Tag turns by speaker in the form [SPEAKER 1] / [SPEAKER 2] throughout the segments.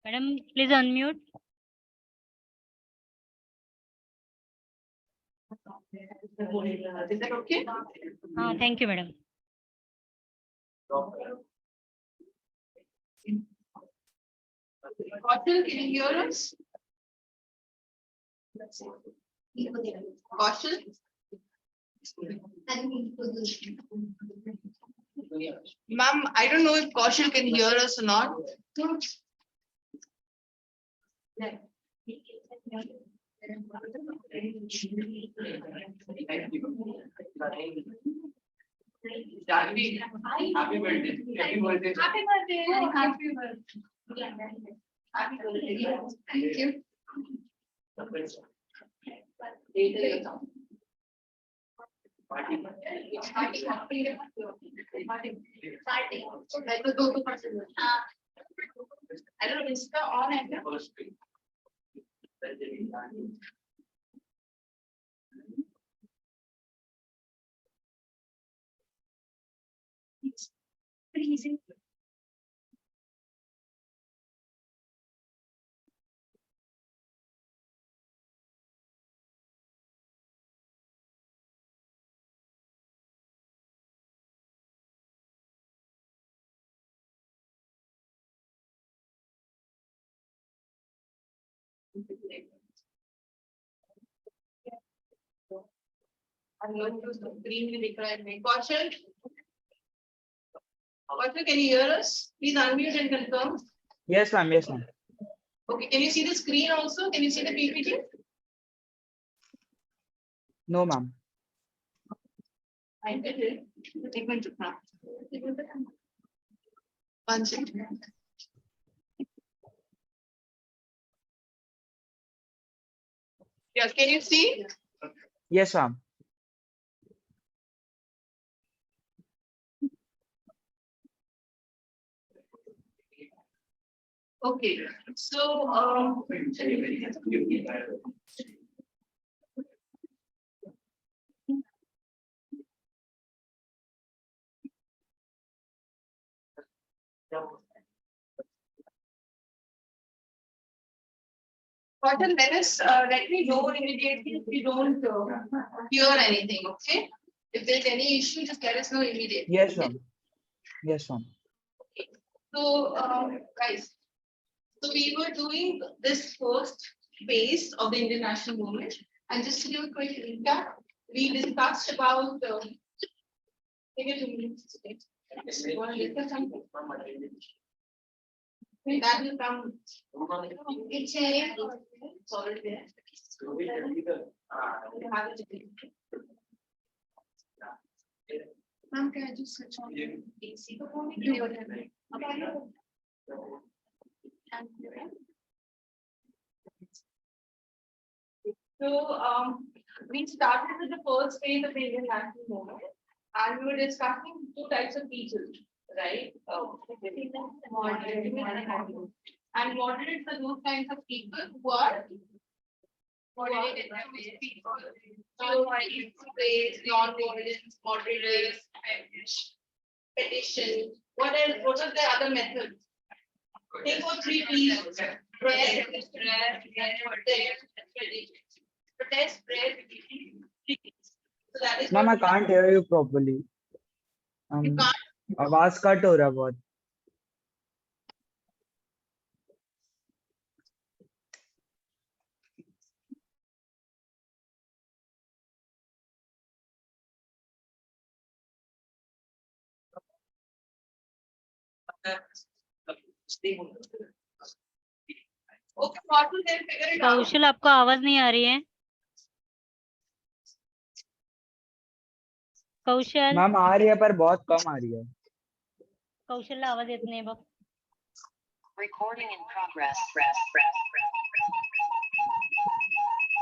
[SPEAKER 1] Madam, please unmute.
[SPEAKER 2] Is that okay?
[SPEAKER 1] Thank you, madam.
[SPEAKER 2] Kaushal, can you hear us? Kaushal? Ma'am, I don't know if Kaushal can hear us or not.
[SPEAKER 3] Happy birthday. Happy birthday.
[SPEAKER 2] Happy birthday. Happy birthday. Happy birthday. Thank you. I don't know, Insta on and pretty easy. I'm going to screen declare me. Kaushal? Kaushal, can you hear us? Please unmute and confirm.
[SPEAKER 4] Yes, ma'am. Yes, ma'am.
[SPEAKER 2] Okay, can you see the screen also? Can you see the PPT?
[SPEAKER 4] No, ma'am.
[SPEAKER 2] I did it. Take one to now. 1 second. Yes, can you see?
[SPEAKER 4] Yes, ma'am.
[SPEAKER 2] Okay, so Kaushal, let me know immediately if you don't hear anything, okay? If there's any issue, just let us know immediately.
[SPEAKER 4] Yes, ma'am. Yes, ma'am.
[SPEAKER 2] So, guys, so we were doing this first phase of the Indian national movement, and just to give a quick recap, we discussed about. Give me 2 minutes. You want to discuss something? That will come. It's already there. Ma'am, can I just switch on AC? So we started with the first phase of the Indian national movement, and we were discussing 2 types of people, right? Moderate and moderates are those kinds of people who are moderated people. So non-violence, moderate, petition. What else? What are the other methods? Think of 3 P's. Protest, prayer, so that is.
[SPEAKER 4] Ma'am, I can't hear you properly.
[SPEAKER 2] You can't?
[SPEAKER 4] आवाज cut हो रहा है बहुत.
[SPEAKER 2] Okay, what will then figure it out?
[SPEAKER 1] कौशल, आपको आवाज नहीं आ रही है? कौशल.
[SPEAKER 4] मैम आ रही है पर बहुत कम आ रही है.
[SPEAKER 1] कौशल आवाज येत नाही बघ.
[SPEAKER 5] Recording in progress.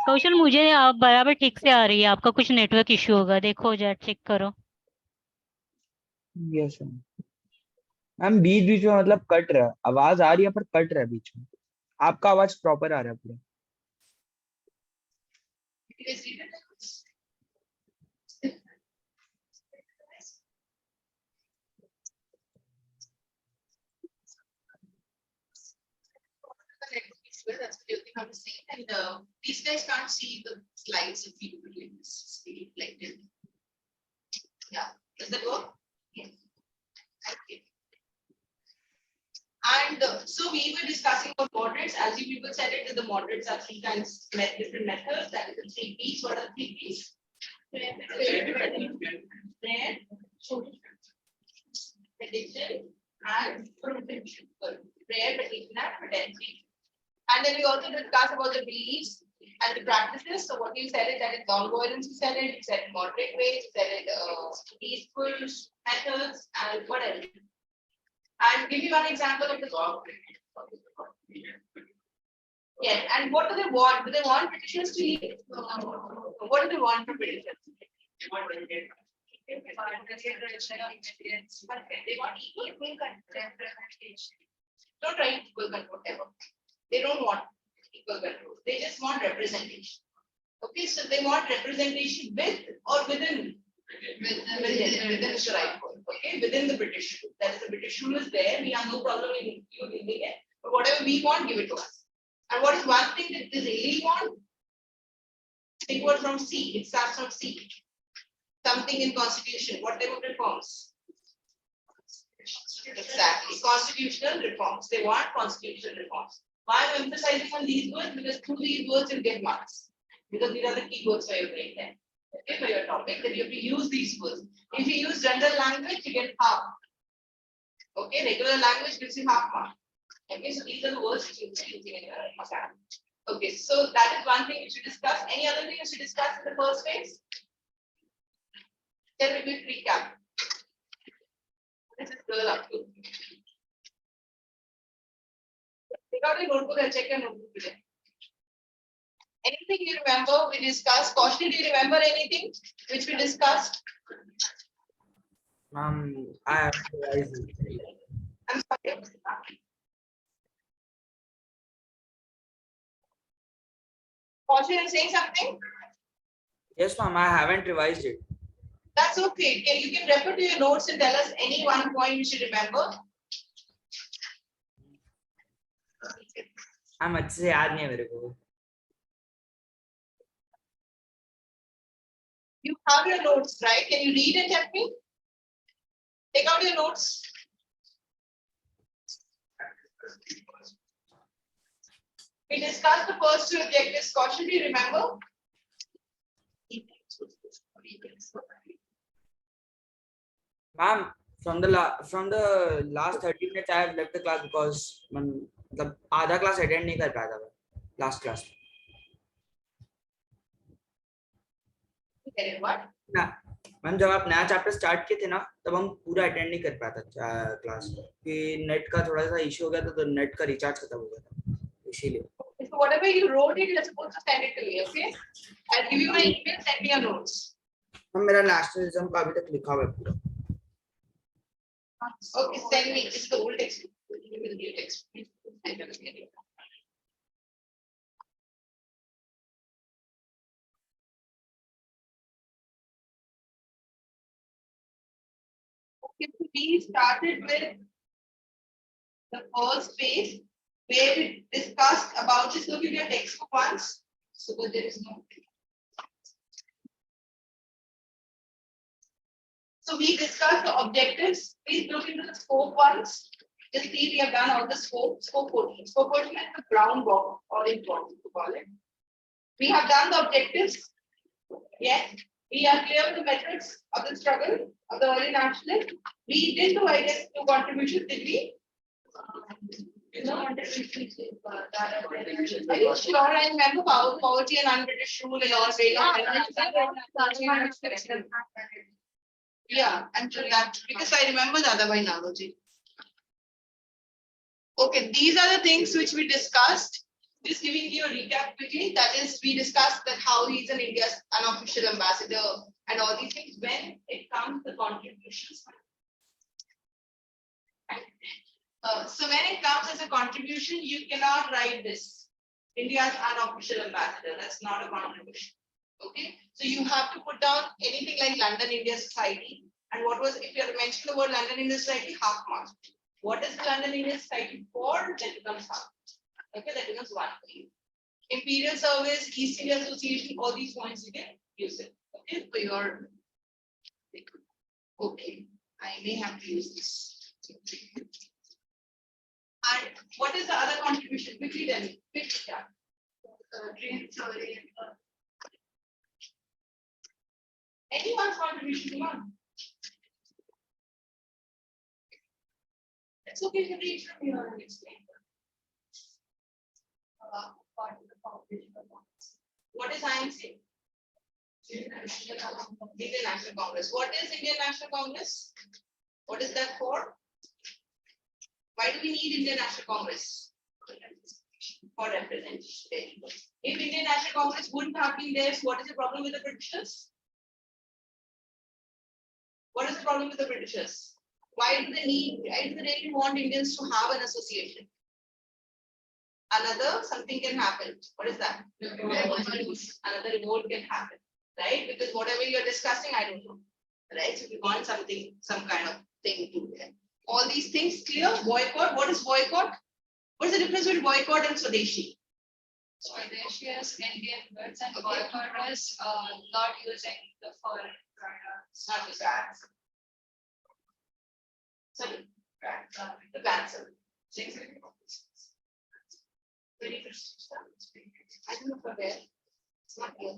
[SPEAKER 1] कौशल, मुझे आप बराबर ठीक से आ रही है. आपका कुछ नेटवर्क इश्यू होगा. देखो जरा चेक करो.
[SPEAKER 4] Yes ma'am. मैम बीच बीच में मतलब कट रहा है. आवाज आ रही है पर कट रहा है बीच में. आपका आवाज प्रॉपर आ रहा है पूरा.
[SPEAKER 2] have a seat, and these guys can't see the slides if you do like this. Like this. Yeah, does that work? Yes. Okay. And so we were discussing about moderates. As you people said it, the moderates are three kinds, different methods. That is the three P's. What are the three P's? Prediction and protection. Prayer, prediction, and protection. And then we also discussed about the beliefs and the practices. So what you said is that it's non-violence, you said moderate ways, you said it peaceful methods, and what else? And give you one example of the yes, and what do they want? Do they want petitioners to leave? What do they want from petitioners? They want equal representation. Don't try equal control ever. They don't want equal control. They just want representation. Okay, so they want representation with or within. Within is the right word. Okay, within the British rule. That is, the British rule is there. We have no problem in you leaving it. But whatever we want, give it to us. And what is one thing that they really want? Big word from C. It starts from C. Something in constitution. What type of reforms? Exactly. Constitutional reforms. They want constitutional reforms. Why I'm emphasizing on these words? Because through these words you'll get marks. Because these are the key words for your brain then. Okay, for your topic, that you have to use these words. If you use general language, you get half. Okay, regular language gives you half mark. Okay, so these are the words which you will be using in your exam. Okay, so that is one thing we should discuss. Any other thing we should discuss in the first phase? Then we will recap. This is girl up to. Take out your notebook and check your notebook today. Anything you remember we discussed? Kaushal, do you remember anything which we discussed?
[SPEAKER 4] I have realized it.
[SPEAKER 2] I'm sorry. Kaushal, you're saying something?
[SPEAKER 4] Yes, ma'am, I haven't revised it.
[SPEAKER 2] That's okay. You can refer to your notes and tell us any one point you should remember.
[SPEAKER 4] I'm अच्छे से याद नहीं है मेरे को.
[SPEAKER 2] You have your notes, right? Can you read and help me? Take out your notes. We discussed the first two objectives. Kaushal, do you remember?
[SPEAKER 4] Ma'am, from the last 30 minutes I have left the class because मतलब आधा class attend नहीं कर पाया था last class.
[SPEAKER 2] What?
[SPEAKER 4] Ma'am जब आप नया chapter start किए थे ना तब हम पूरा अटेंड नहीं कर पाया था क्लास कि नेट का थोड़ा सा इशू हो गया था तो नेट का रिचार्ज खत्म हो गया था इसीलिए.
[SPEAKER 2] So whatever you wrote it, you're supposed to send it to me, okay? I'll give you my email, send me your notes.
[SPEAKER 4] हम मेरा नेशनलिज्म का अभी तक लिखा हुआ है पूरा.
[SPEAKER 2] Okay, send me. It's the old text. Give me the new text. Okay, so we started with the first page where we discussed about this. Look at your textbook once. So that there is no. So we discussed the objectives. Please look into the scope once. Just see we have done all the scope. Scope 14. Scope 14 is the brown box, orange box to call it. We have done the objectives. Yes. We are clear with the methods of the struggle of the early nationalists. We did do, I guess, two contributions, did we? No. Are you sure? I remember poverty and un-British rule and all. Yeah, and to that, because I remember Dadabhai Naoroji. Okay, these are the things which we discussed. Just giving you a recap quickly. That is, we discussed that how he's an India's unofficial ambassador and all these things. When it comes to contributions. So when it comes as a contribution, you cannot write this. India's unofficial ambassador. That's not a contribution. Okay, so you have to put down anything like London India Society. And what was, if you are mentioning the word London India Society, half mark. What is the London India Society for? That becomes half. Okay, that becomes 1 for you. Imperial Service, East India Association, all these points you can use it. Okay, for your. Okay, I may have to use this. And what is the other contribution? Quickly tell me. Quickly, yeah. Anyone's contribution, come on. It's okay to read from here and explain. What is INC? Indian National Congress. What is Indian National Congress? What is that for? Why do we need Indian National Congress? For representation. If Indian National Congress wouldn't have been there, so what is the problem with the Britishers? What is the problem with the Britishers? Why do they really want Indians to have an association? Another something can happen. What is that? Another revolt can happen, right? Because whatever you're discussing, I don't know, right? So if you want something, some kind of thing to there. All these things clear. Boycott. What is boycott? What is the difference between boycott and Swadeshi?
[SPEAKER 6] Swadeshi is Indian goods and boycott is not using the foreign products.
[SPEAKER 2] Not the brands. Sorry, the brands. I don't know for where. It's not here.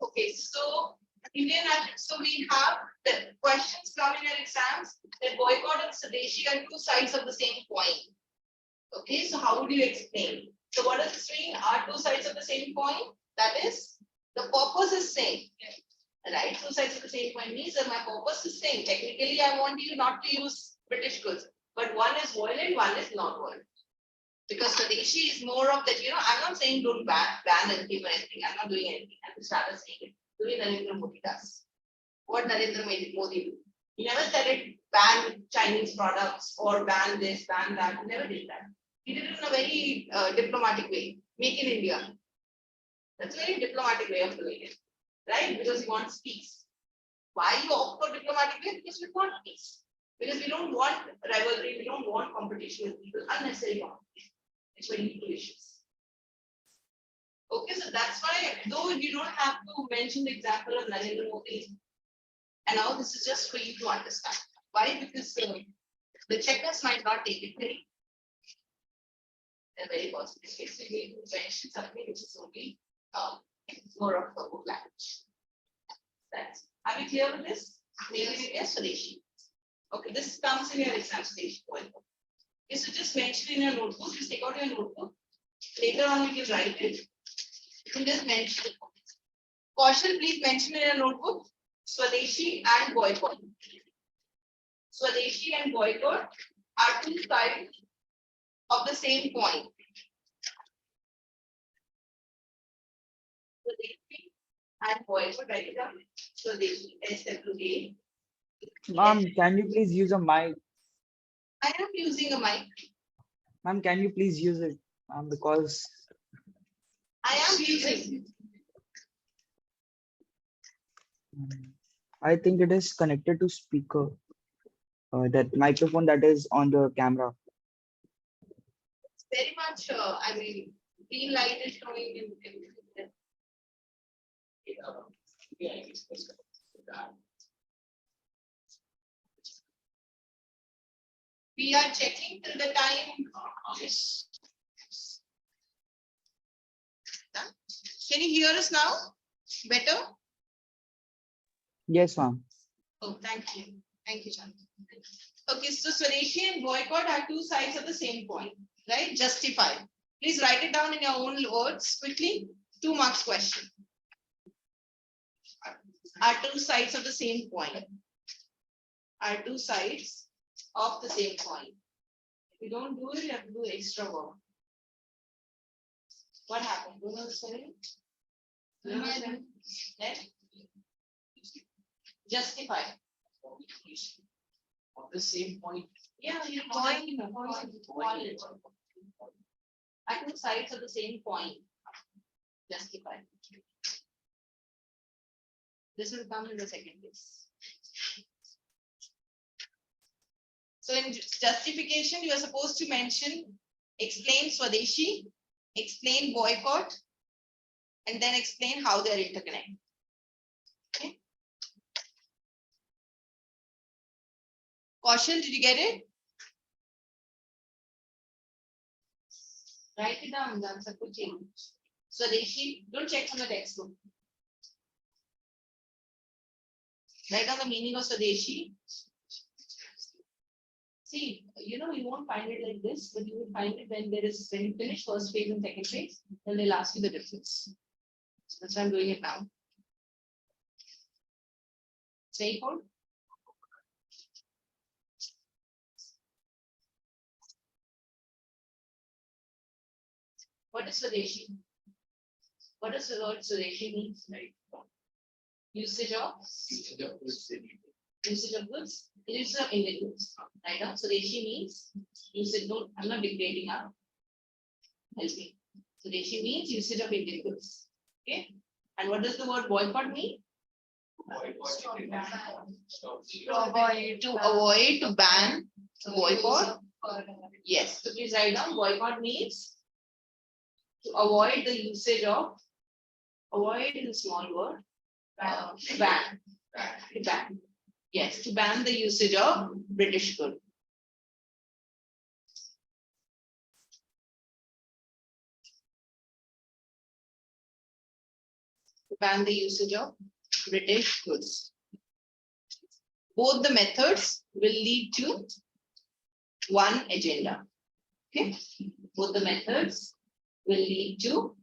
[SPEAKER 2] Okay, so Indian National, so we have the questions come in your exams that boycott and Swadeshi are two sides of the same coin. Okay, so how would you explain? So what does this mean? Are two sides of the same coin? That is, the purpose is same. Right? Two sides of the same coin means that my purpose is same. Technically, I want you not to use British goods, but one is violent, one is not violent. Because Swadeshi is more of that, I'm not saying don't ban anything or anything. I'm not doing anything. I'm just started saying it. Doing Narendra Modi does. What Narendra Modi do? He never said it ban Chinese products or ban this, ban that. He never did that. He did it in a very diplomatic way. Make in India. That's a very diplomatic way of doing it. Right? Because he wants peace. Why you opt for diplomatic way? Because we want peace. Because we don't want rivalry, we don't want competition with people, unnecessary competition. It's very delicious. Okay, so that's why, though you don't have to mention the example of Narendra Modi, and now this is just for you to understand. Why? Because the checkers might not take it very, very positive. So you need to mention something which is only more of a book language. That's, are we clear with this? Maybe yes, Swadeshi. Okay, this comes in your exam stage. Okay, so just mention in your notebook, just take out your notebook. Later on, you can write it. You can just mention. Caution, please mention in your notebook Swadeshi and boycott. Swadeshi and boycott are two sides of the same coin. Swadeshi and boycott, write it down. Swadeshi, SWA.
[SPEAKER 7] Ma'am, can you please use a mic?
[SPEAKER 2] I am using a mic.
[SPEAKER 7] Ma'am, can you please use it? Because
[SPEAKER 2] I am using.
[SPEAKER 7] I think it is connected to speaker. That microphone that is on the camera.
[SPEAKER 2] Very much, I mean, green light is showing in. We are checking till the time. Yes. Can you hear us now? Better?
[SPEAKER 7] Yes, ma'am.
[SPEAKER 2] Oh, thank you. Thank you, Chandra. Okay, so Swadeshi and boycott are two sides of the same coin, right? Justify. Please write it down in your own words quickly. 2 marks question. Are two sides of the same coin. Are two sides of the same coin. If you don't do it, you have to do extra work. What happened? Do you know the story? Justify.
[SPEAKER 3] On the same point.
[SPEAKER 2] Yeah, you point. Are two sides of the same coin. Justify. This will come in the second place. So in justification, you are supposed to mention explain Swadeshi, explain boycott, and then explain how they are interconnected. Okay. Kaushal, did you get it? Write it down, Swadeshi, don't check from the textbook. Write down the meaning of Swadeshi. See, you won't find it like this, but you will find it when you finish first phase and second phase, then they'll ask you the difference. So that's why I'm doing it now. Say code. What is Swadeshi? What does the word Swadeshi mean? Right. Usage of goods, usage of Indian goods. Right now, Swadeshi means usage. Don't, I'm not dictating now. Help me. Swadeshi means usage of Indian goods. Okay. And what does the word boycott mean? To avoid, to ban, boycott. Yes. So please write down boycott means to avoid the usage of, avoid is a small word, ban. To ban. Yes, to ban the usage of British good. To ban the usage of British goods. Both the methods will lead to one agenda. Okay, both the methods will lead to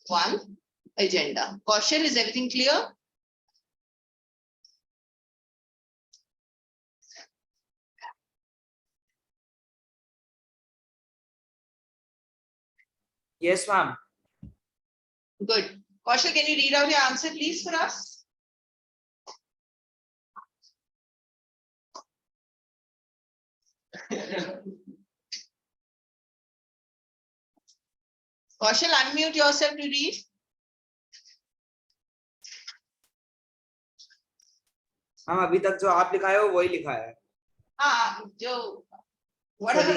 [SPEAKER 2] one agenda. Kaushal, is everything clear?
[SPEAKER 4] Yes, ma'am.
[SPEAKER 2] Good. Kaushal, can you read out your answer, please, for us? Kaushal, unmute yourself to read.
[SPEAKER 4] हाँ, अभी तक जो आप लिखा है वो वही लिखा है.
[SPEAKER 2] हाँ, जो whatever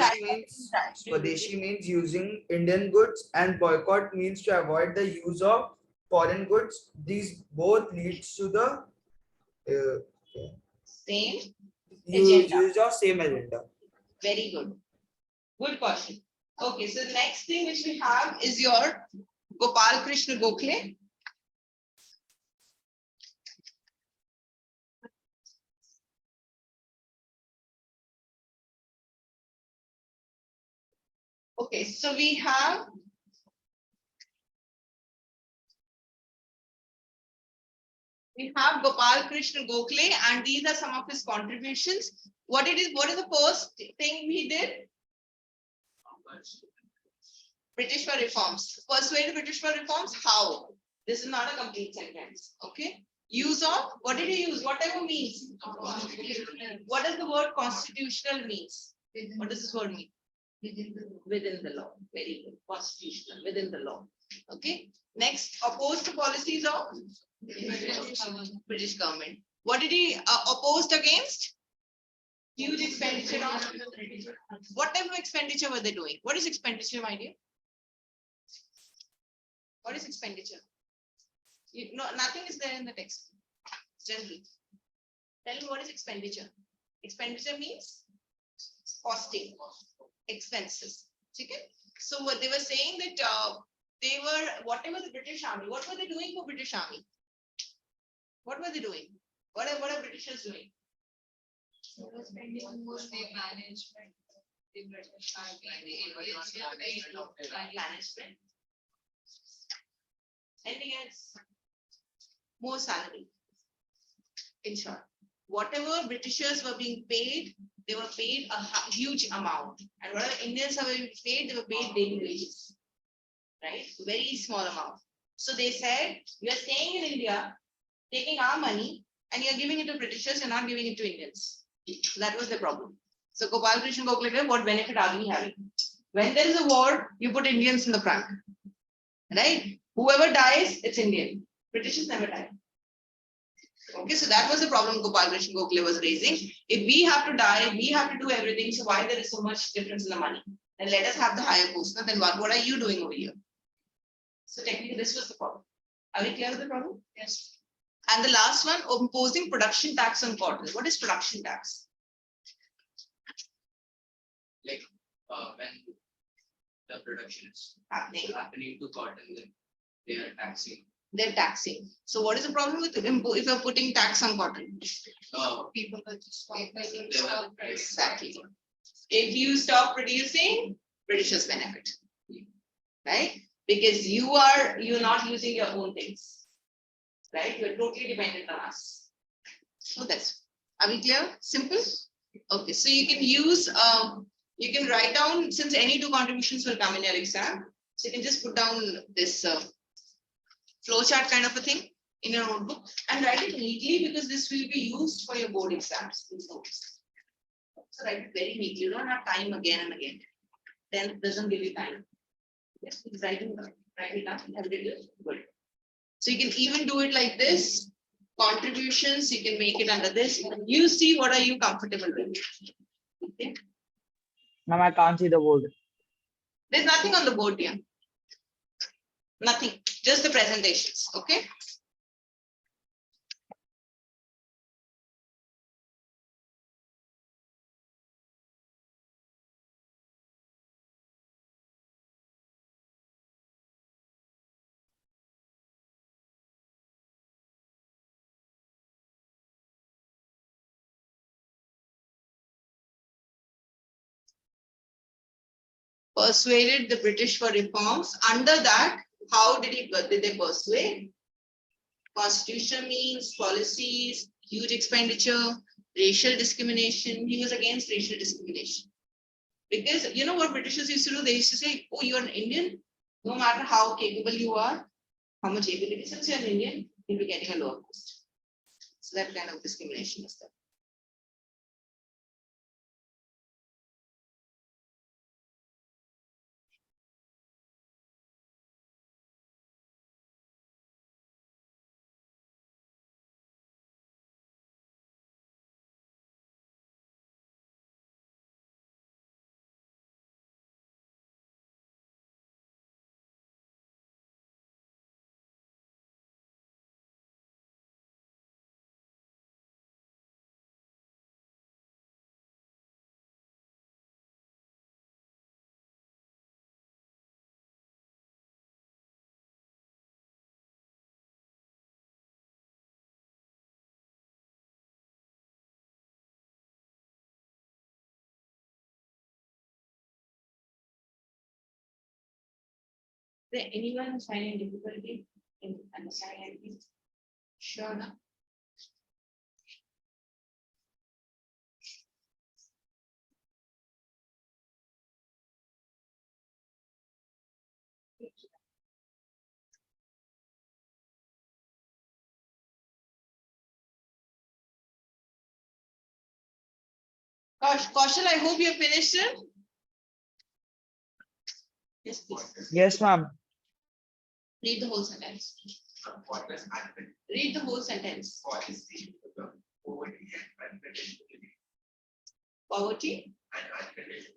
[SPEAKER 4] Swadeshi means using Indian goods, and boycott means to avoid the use of foreign goods. These both leads to the
[SPEAKER 2] same agenda.
[SPEAKER 4] use of same agenda.
[SPEAKER 2] Very good. Good question. Okay, so the next thing which we have is your Gopal Krishna Gokhale. Okay, so we have Gopal Krishna Gokhale, and these are some of his contributions. What is the first thing he did? British for reforms. Persuade British for reforms. How? This is not a complete sentence. Okay. Use of, what did he use? Whatever means. What does the word constitutional means? What does this word mean? Within the law. Very good. Constitutional, within the law. Okay. Next, opposed to policies of British government. What did he opposed against? Huge expenditure on what type of expenditure were they doing? What is expenditure, my dear? What is expenditure? Nothing is there in the text. Generally, tell me what is expenditure. Expenditure means costing, expenses. Okay. So what they were saying that they were, whatever the British Army, what were they doing for British Army? What were they doing? What are Britishers doing?
[SPEAKER 6] Management.
[SPEAKER 2] Management. Anything else? More salary. In short, whatever Britishers were being paid, they were paid a huge amount, and whatever Indians were being paid, they were paid daily wages. Right? Very small amount. So they said, you are staying in India, taking our money, and you're giving it to Britishers, you're not giving it to Indians. So that was the problem. So Gopal Krishna Gokhale, what benefit are we having? When there is a war, you put Indians in the front. Right? Whoever dies, it's Indian. Britishers never die. Okay, so that was the problem Gopal Krishna Gokhale was raising. If we have to die, we have to do everything. So why there is so much difference in the money? And let us have the higher post. Now then what are you doing over here? So technically this was the problem. Are we clear with the problem? Yes. And the last one, imposing production tax on cotton. What is production tax?
[SPEAKER 3] Like when the production is
[SPEAKER 2] Happening.
[SPEAKER 3] to cotton, then they are taxing.
[SPEAKER 2] They're taxing. So what is the problem with if you're putting tax on cotton?
[SPEAKER 6] People are just making
[SPEAKER 3] They will-
[SPEAKER 2] Exactly. If you stop producing, Britishers benefit. Right? Because you're not using your own things. Right? You're totally dependent on us. So that's, are we clear? Simple? Okay, so you can use you can write down, since any two contributions will come in your exam, so you can just put down this flow chart kind of a thing in your notebook and write it neatly, because this will be used for your board exams. These notes. So write it very neatly. You don't have time again and again. Then it doesn't give you time. Yes, please write it down. Write it down. Every day. Good. So you can even do it like this. Contributions, you can make it under this. You see what are you comfortable with. Okay.
[SPEAKER 7] Ma'am, I can't see the board.
[SPEAKER 2] There's nothing on the board here. Nothing, just the presentations, okay? Persuaded the British for reforms. Under that, how did they persuade? Constitutional means, policies, huge expenditure, racial discrimination. He was against racial discrimination. Because you know what Britishers used to do? They used to say, oh, you're an Indian, no matter how capable you are, how much ability, since you're an Indian, you'll be getting a lower post. So that kind of discrimination is there. Is there anyone who's finding difficulty in understanding anything? Sure. No? Kaushal, I hope you finished it. Yes, please.
[SPEAKER 7] Yes, ma'am.
[SPEAKER 2] Read the whole sentence.
[SPEAKER 3] What is happening?
[SPEAKER 2] Read the whole sentence.
[SPEAKER 3] Policy, poverty and unconditional
[SPEAKER 2] Poverty.
[SPEAKER 3] and unconditional.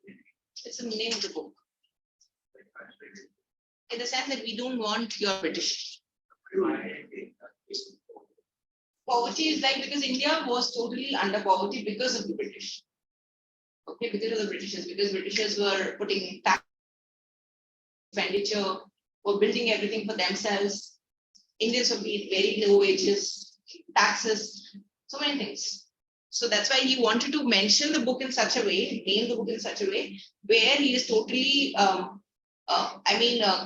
[SPEAKER 2] It's the name of the book. In the sense that we don't want your British. Poverty is like, because India was totally under poverty because of the British. Okay, because of the Britishers, because Britishers were putting tax expenditure, were building everything for themselves. Indians were paid very low wages, taxes, so many things. So that's why he wanted to mention the book in such a way, name the book in such a way, where he is totally,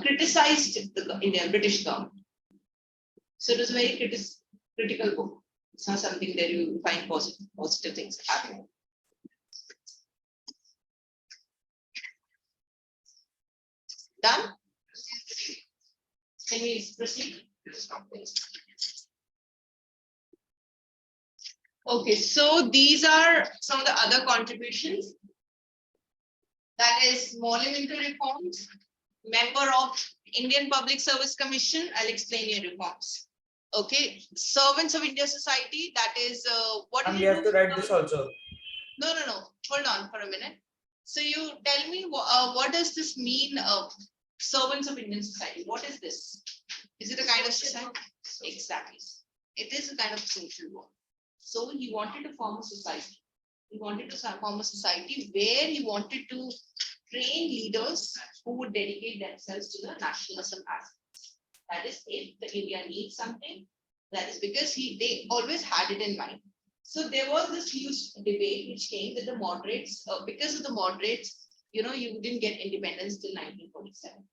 [SPEAKER 2] criticized the Indian British government. So it was a very critical book. It's not something that you find positive things happening. Done? Can we proceed? Okay, so these are some of the other contributions. That is monumental reforms, member of Indian Public Service Commission. I'll explain your reforms. Okay, servants of India Society. That is what.
[SPEAKER 4] And we have to write this also.
[SPEAKER 2] No. Hold on for a minute. So you tell me, what does this mean? Servants of Indian society. What is this? Is it a kind of society? Exactly. It is a kind of social work. So he wanted to form a society. He wanted to form a society where he wanted to train leaders who would dedicate themselves to the nationalism aspects. That is, if the India needs something, that is because they always had it in mind. So there was this huge debate which came that the moderates, because of the moderates, you didn't get independence till 1947.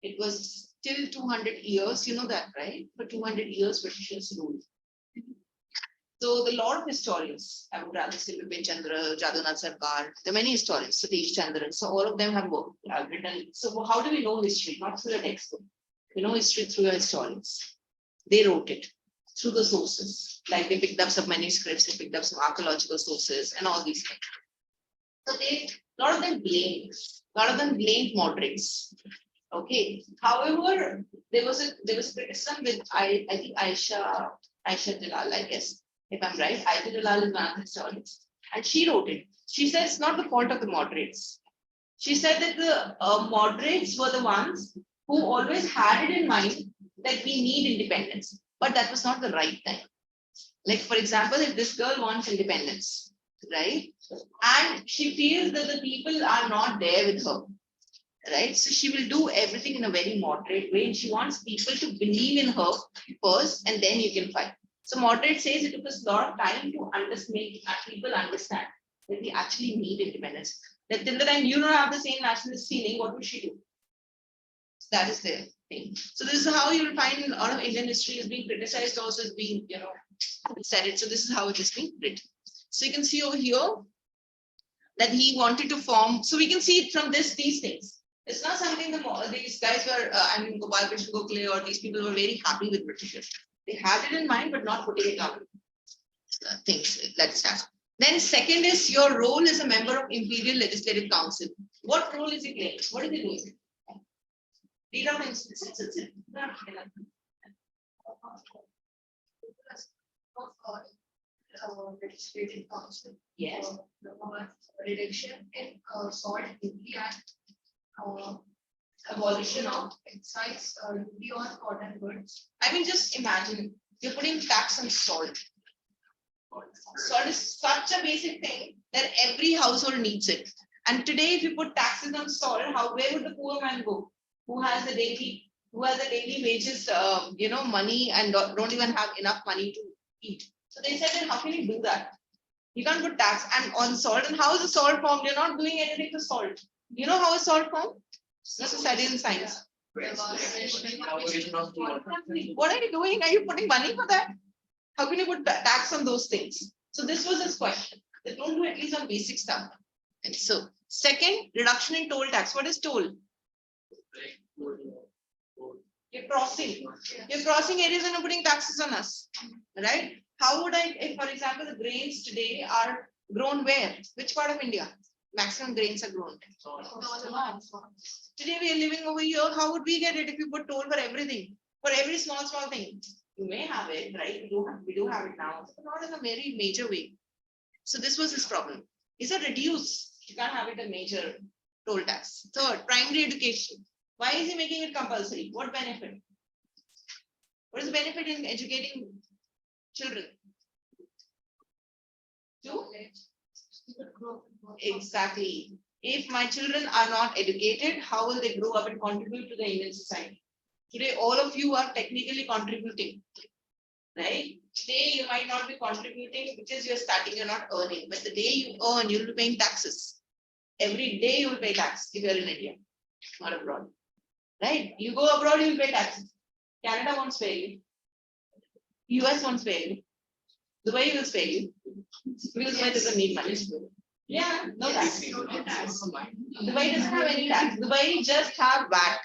[SPEAKER 2] It was till 200 years, you know that, right? For 200 years, Britishers ruled. So the lot of historians, I would rather say Bipin Chandra, Jadunath Sarkar, there are many historians, Satish Chandran, so all of them have written. So how do we know history? Not through a textbook. We know history through your historians. They wrote it through the sources. Like they picked up some manuscripts, they picked up some archaeological sources and all these things. So a lot of them blamed moderates. Okay. However, there was criticism with I think Aisha Dalal, I guess, if I'm right. Aisha Dalal is one of the historians. And she wrote it. She said it's not the fault of the moderates. She said that the moderates were the ones who always had it in mind that we need independence. But that was not the right time. Like, for example, if this girl wants independence, right? And she feels that the people are not there with her, right? So she will do everything in a very moderate way. And she wants people to believe in her first, and then you can fight. So moderate says it took us a lot of time to make people understand that we actually need independence. That till the time you don't have the same nationalist feeling, what would she do? So that is the thing. So this is how you will find a lot of Indian history is being criticized, also as being, said it. So this is how it is being written. So you can see over here that he wanted to form. So we can see it from these things. It's not something these guys were, Gopal Krishna Gokhale or these people were very happy with Britishers. They had it in mind, but not putting it on things. Let's start. Then second is your role as a member of Imperial Legislative Council. What role is he playing? What is he doing? Read out instances.
[SPEAKER 6] Legislative Council.
[SPEAKER 2] Yes.
[SPEAKER 6] Reduction in salt duty and
[SPEAKER 2] Abolition of.
[SPEAKER 6] excise duty on cotton goods.
[SPEAKER 2] I mean, just imagine you're putting tax on salt. Salt is such a basic thing that every household needs it. And today, if you put taxes on salt, where would the poor man go? Who has the daily wages, money and don't even have enough money to eat. So they said, then how can you do that? You can't put tax on salt. And how is the salt formed? You're not doing anything to salt. You know how is salt formed? That's a study in science. What are you doing? Are you putting money for that? How can you put tax on those things? So this was his question. They don't do at least on basic stuff. And so, second, reduction in toll tax. What is toll? You're crossing areas and you're putting taxes on us, right? How would if, for example, the grains today are grown where? Which part of India? Maximum grains are grown. Today we are living over here. How would we get it if you put toll for everything? For every small thing. You may have it, right? We do have it now, but not in a very major way. So this was his problem. He said reduce. You can't have it a major toll tax. Third, primary education. Why is he making it compulsory? What benefit? What is the benefit in educating children? Exactly. If my children are not educated, how will they grow up and contribute to the Indian society? Today, all of you are technically contributing, right? Today, you might not be contributing because you're starting, you're not earning. But the day you earn, you'll be paying taxes. Every day you will pay tax if you're in India, not abroad. Right? You go abroad, you will pay taxes. Canada won't spare you. US won't spare you. Dubai will spare you. Because Dubai doesn't need money. Yeah, no tax. Dubai doesn't have any tax. Dubai just have VAT,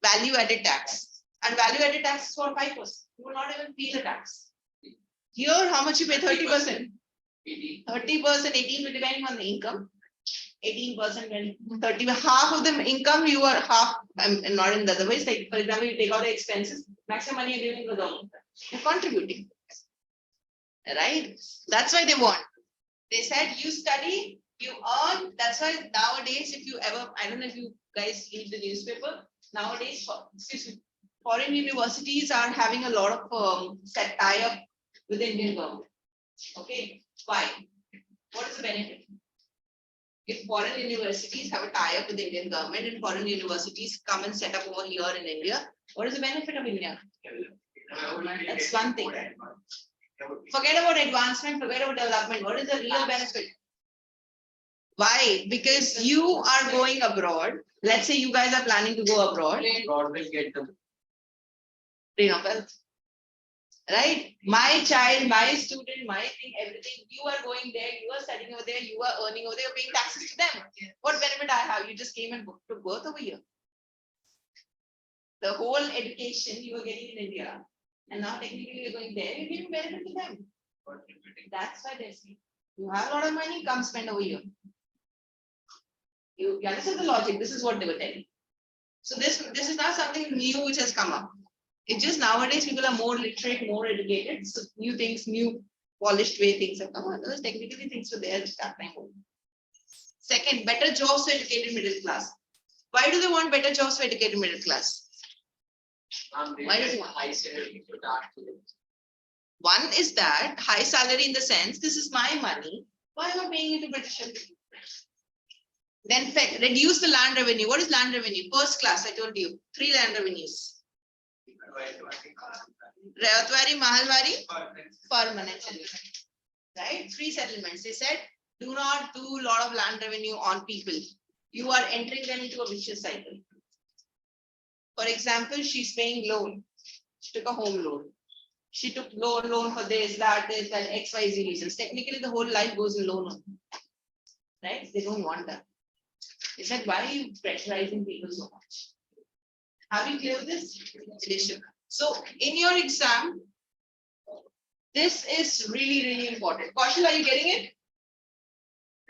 [SPEAKER 2] value added tax. And value added tax is for 5%. You will not even pay the tax. Here, how much you pay? 30%. 30%, 18% depending on the income. 18%, 30%, half of the income you are half, not in the other ways. Like, for example, you take out the expenses, maximum money you're giving to the government. You're contributing. Right? That's why they want. They said you study, You earn, that's why nowadays, if you ever, I don't know if you guys read the newspaper, nowadays, foreign universities are having a lot of set tie-up with the Indian government. Okay, why? What is the benefit? If foreign universities have a tie-up with the Indian government and foreign universities come and set up over here in India, what is the benefit of India? That's one thing. Forget about advancement, forget about development. What is the real benefit? Why? Because you are going abroad. Let's say you guys are planning to go abroad.
[SPEAKER 3] God will get them.
[SPEAKER 2] Train of wealth. Right? My child, my student, my thing, everything. You are going there, you are studying over there, you are earning over there, you're paying taxes to them. What benefit I have? You just came and took birth over here. The whole education you were getting in India, and now technically you're going there, you're giving benefit to them. That's why they're saying, you have a lot of money, come spend over here. You understand the logic? This is what they were telling. So this is not something new which has come up. It's just nowadays people are more literate, more educated. So new things, new polished way things have come. Those technically things were there at that time. Second, better jobs for educated middle class. Why do they want better jobs for educated middle class? Why does it want
[SPEAKER 3] high salary to start with?
[SPEAKER 2] One is that high salary in the sense, this is my money. Why am I paying it to British? Then reduce the land revenue. What is land revenue? First class, I told you. 3 land revenues. Rayatwari, Mahalwari, permanent. Right? 3 settlements. They said, do not do a lot of land revenue on people. You are entering them into a vicious cycle. For example, she's paying loan. She took a home loan. She took loan for this, that, XYZ reasons. Technically, the whole life goes in loan. Right? They don't want that. They said, why are you pressurizing people so much? Have you clear this? So, in your exam, this is really, really important. Kaushal, are you getting it?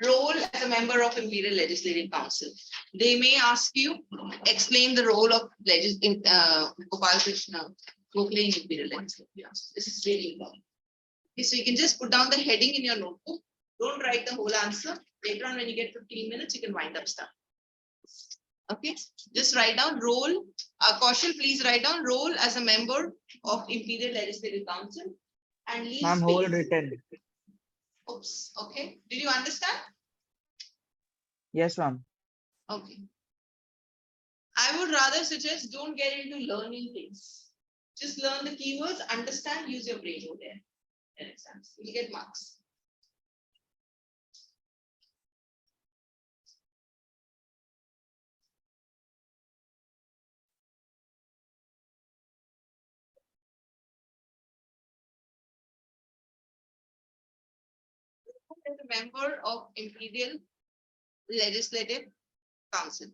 [SPEAKER 2] Role as a member of Imperial Legislative Council. They may ask you, explain the role of Gopal Krishna Gokhale in Imperial Legislative Council. This is really important. Okay, so you can just put down the heading in your notebook. Don't write the whole answer. Later on, when you get 15 minutes, you can wind up stuff. Okay, just write down role. Kaushal, please write down role as a member of Imperial Legislative Council and leave
[SPEAKER 7] Ma'am, whole
[SPEAKER 2] space.
[SPEAKER 7] written.
[SPEAKER 2] Oops. Okay. Did you understand?
[SPEAKER 7] Yes, ma'am.
[SPEAKER 2] Okay. I would rather suggest don't get into learning things. Just learn the keywords, understand, use your brain over there. In exams, you get marks. As a member of Imperial Legislative Council.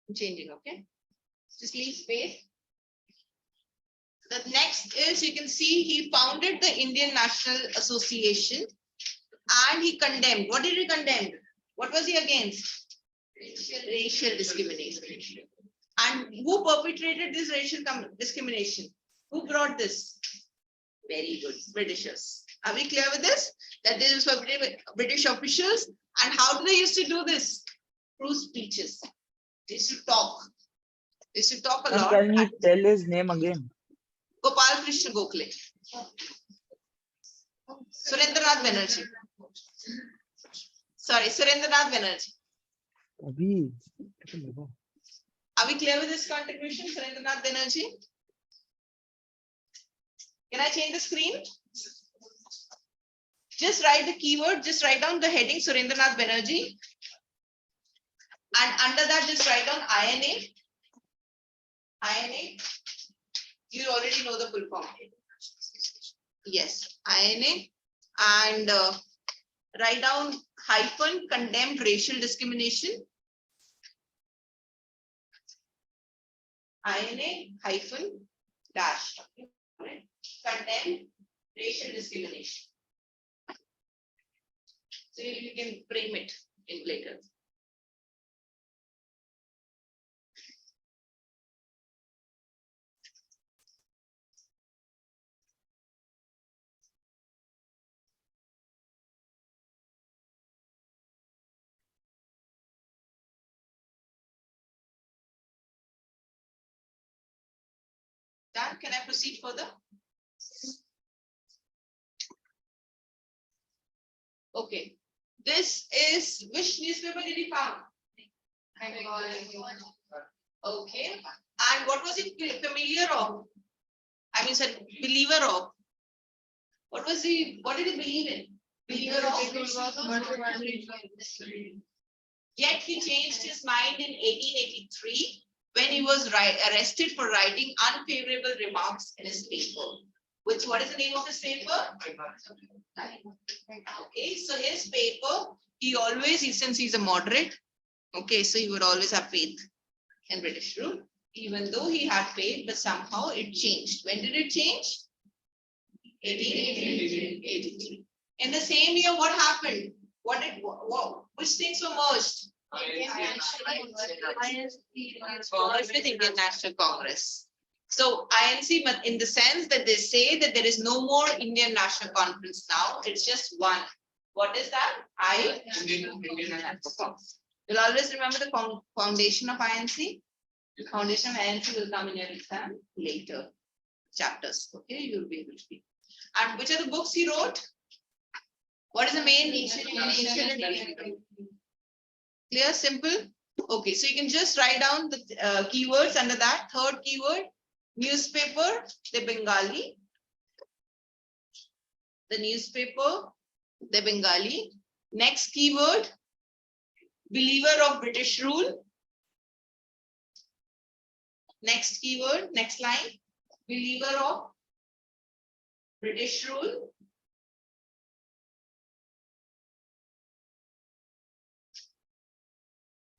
[SPEAKER 2] I'm changing, okay? Just leave space. The next is, you can see he founded the Indian National Association and he condemned. What did he condemn? What was he against? Racial discrimination. And who perpetrated this racial discrimination? Who brought this? Very good, Britishers. Are we clear with this? That this is for British officials. And how do they used to do this? Through speeches. They used to talk. They used to talk a
[SPEAKER 7] Ma'am,
[SPEAKER 2] lot.
[SPEAKER 7] can you tell his name again?
[SPEAKER 2] Gopal Krishna Gokhale. Surendranath Banerjee. Sorry, Surendranath Banerjee.
[SPEAKER 7] Abhi.
[SPEAKER 2] Are we clear with this contribution, Surendranath Banerjee? Can I change the screen? Just write the keyword, just write down the heading Surendranath Banerjee. And under that, just write down INA. INA. You already know the full form. Yes, INA. And write down hyphen condemned racial discrimination. INA hyphen dash. Condemned racial discrimination. So you can frame it in later. can I proceed further? Okay. This is, which newspaper did he found? Okay. And what was he familiar of? I mean, said believer of. What was he, what did he believe in? Believer of? Yet he changed his mind in 1883 when he was arrested for writing unfavorable remarks in his paper. Which, what is the name of his paper? Okay, so his paper, he always, since he's a moderate, okay, so he would always have faith in British rule, even though he had faith, but somehow it changed. When did it change? 1883. In the same year, what happened? Which things were merged? Merged with Indian National Congress. So INC, but in the sense that they say that there is no more Indian National Conference now, it's just one. What is that? Indian National Congress. You'll always remember the foundation of INC. The foundation of INC will come in your exam later chapters. Okay, you'll be able to read. And which are the books he wrote? What is the main nation? Clear, simple. Okay, so you can just write down the keywords under that. Third keyword, newspaper, the Bengali. The newspaper, the Bengali. Next keyword, believer of British rule. Next keyword, next line, believer of British rule.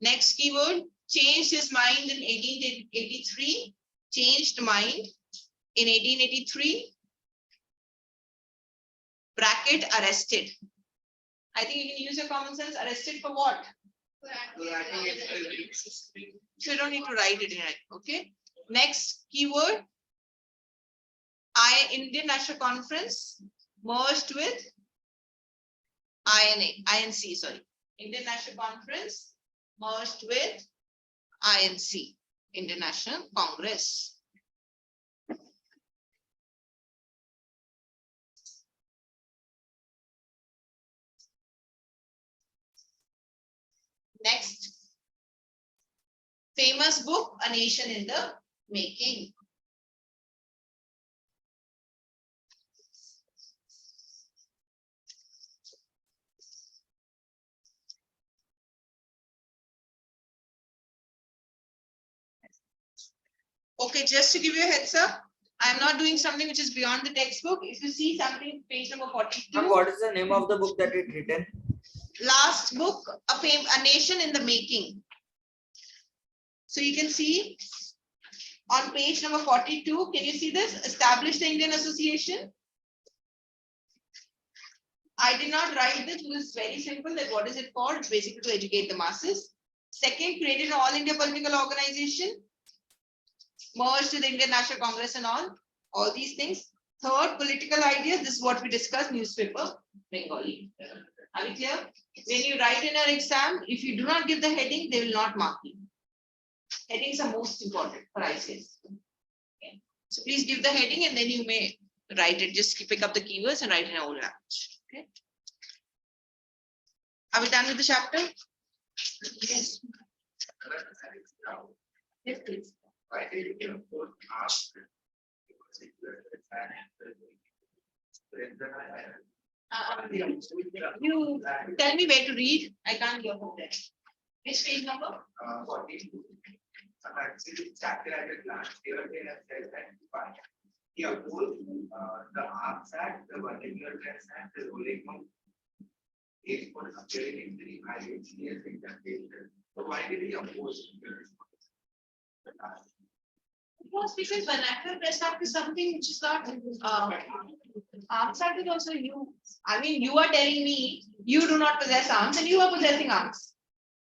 [SPEAKER 2] Next keyword, changed his mind in 1883. Changed mind in 1883. Bracket, arrested. I think you can use your common sense. Arrested for what? So you don't need to write it in it. Okay. Next keyword, Indian National Conference merged with INC, sorry. Indian National Conference merged with INC, Indian National Congress. Next, famous book, A Nation in the Making. Okay, just to give you a heads up, I'm not doing something which is beyond the textbook. If you see something, page number 42.
[SPEAKER 4] And what is the name of the book that it written?
[SPEAKER 2] Last book, A Nation in the Making. So you can see on page number 42, can you see this? Establish the Indian Association. I did not write this, it was very simple that what is it for? It's basically to educate the masses. Second, created an all India political organization. Merged with the Indian National Congress and all these things. Third, political ideas. This is what we discussed, newspaper, Bengali. Are we clear? When you write in an exam, if you do not give the heading, they will not mark you. Headings are most important for ICSE. Okay. So please give the heading and then you may write it. Just pick up the keywords and write in our own language. Okay. Are we done with the chapter? Yes. Yes, please. You tell me where to read. I can't hear from there. Which page number? 42. Chapter at a glance. He opposed the Arms Act, the Working Dress Act, the ruling of age for appearing in the ICSE examination. So why did he oppose? Because vernacular press act is something which is not arms act is also you. I mean, you are telling me you do not possess arms and you are possessing arms.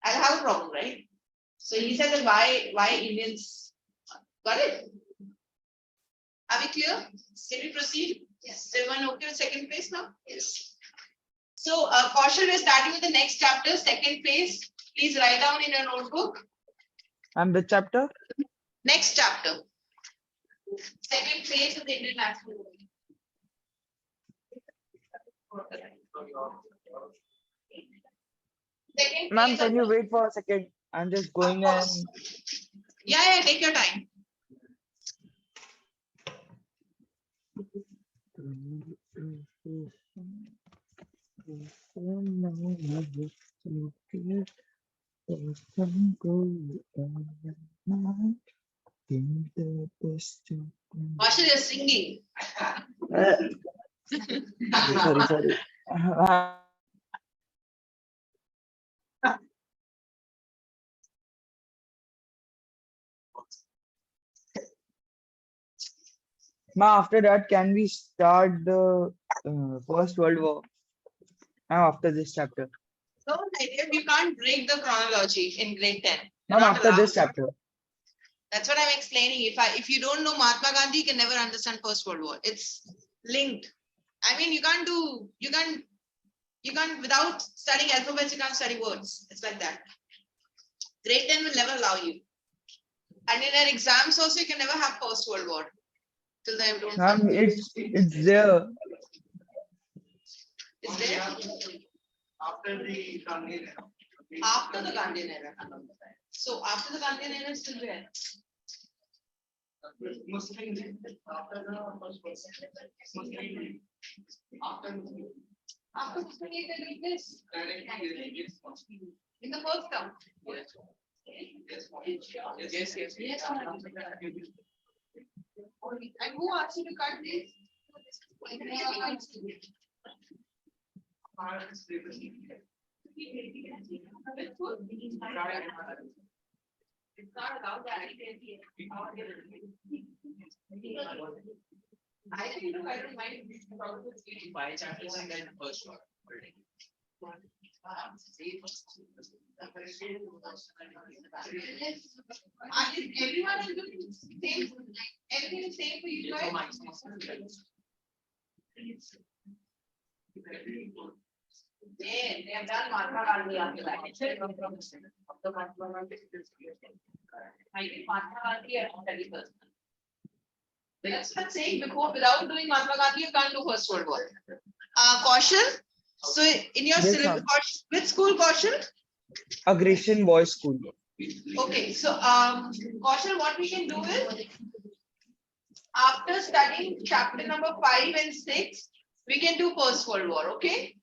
[SPEAKER 2] I'll have a problem, right? So he said that why Indians got it? Are we clear? Can we proceed? Yes. Everyone okay with second phase now? Yes. So Kaushal, we're starting with the next chapter, second phase. Please write down in your notebook.
[SPEAKER 7] And which chapter?
[SPEAKER 2] Next chapter. Second phase of the Indian national movement. Second
[SPEAKER 7] Ma'am,
[SPEAKER 2] phase
[SPEAKER 7] can
[SPEAKER 2] of
[SPEAKER 7] you
[SPEAKER 2] the-
[SPEAKER 7] wait for a second? I'm just
[SPEAKER 2] Of
[SPEAKER 7] going
[SPEAKER 2] course.
[SPEAKER 7] and
[SPEAKER 2] Yeah, take your time. Marshall, you're singing.
[SPEAKER 7] Sorry. Now, after that, can we start the First World War? Now, after this chapter.
[SPEAKER 2] No, you can't break the chronology in grade 10. You're
[SPEAKER 7] Ma'am,
[SPEAKER 2] not
[SPEAKER 7] after this
[SPEAKER 2] allowed.
[SPEAKER 7] chapter.
[SPEAKER 2] That's what I'm explaining. If you don't know Mahatma Gandhi, you can never understand First World War. It's linked. I mean, you can't without studying alphabets, you can't study words. It's like that. Grade 10 will never allow you. And in their exams also, you can never have First World War. Till then, don't
[SPEAKER 7] Ma'am,
[SPEAKER 2] study.
[SPEAKER 7] it's there.
[SPEAKER 2] Is there?
[SPEAKER 3] After the Gandhi era.
[SPEAKER 2] After the Gandhian era. So after the Gandhian era, is still there.
[SPEAKER 3] Muslim. After the first Muslim. After Muslim.
[SPEAKER 2] After Muslim League, they did this. In the first term.
[SPEAKER 3] Yes.
[SPEAKER 2] And who asked you to cut this? It's not about that. I think I don't mind.
[SPEAKER 3] Five chapters and then first one.
[SPEAKER 2] Everyone is doing same, everything is same for you guys. They have done Mahatma Gandhi after that. I think Mahatma Gandhi and study first. That's what I'm saying before, without doing Mahatma Gandhi, you can't do First World War. Kaushal, so in your
[SPEAKER 7] Yes,
[SPEAKER 2] syllabus,
[SPEAKER 7] ma'am.
[SPEAKER 2] which school, Kaushal?
[SPEAKER 7] Aggression Boys School.
[SPEAKER 2] Okay, so Kaushal, what we can do is, after studying chapter number 5 and 6, we can do First World War, okay?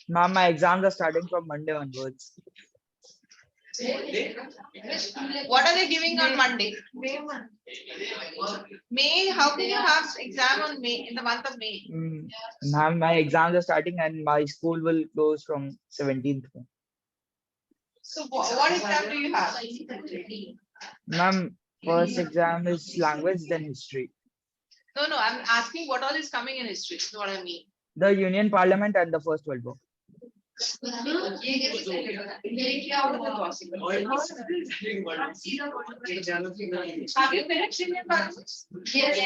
[SPEAKER 7] Ma'am, my exams are starting from Monday onwards.
[SPEAKER 2] What are they giving on Monday? May, how can you have exam on May, in the month of May?
[SPEAKER 7] Ma'am, my exams are starting and my school will close from 17th.
[SPEAKER 2] So what exam do you have?
[SPEAKER 7] Ma'am, first exam is language, then history.
[SPEAKER 2] No, I'm asking what all is coming in history, is what I mean.
[SPEAKER 7] The Union Parliament and the First World War.
[SPEAKER 2] How is it possible? Have you finished in your classes?
[SPEAKER 6] Yes.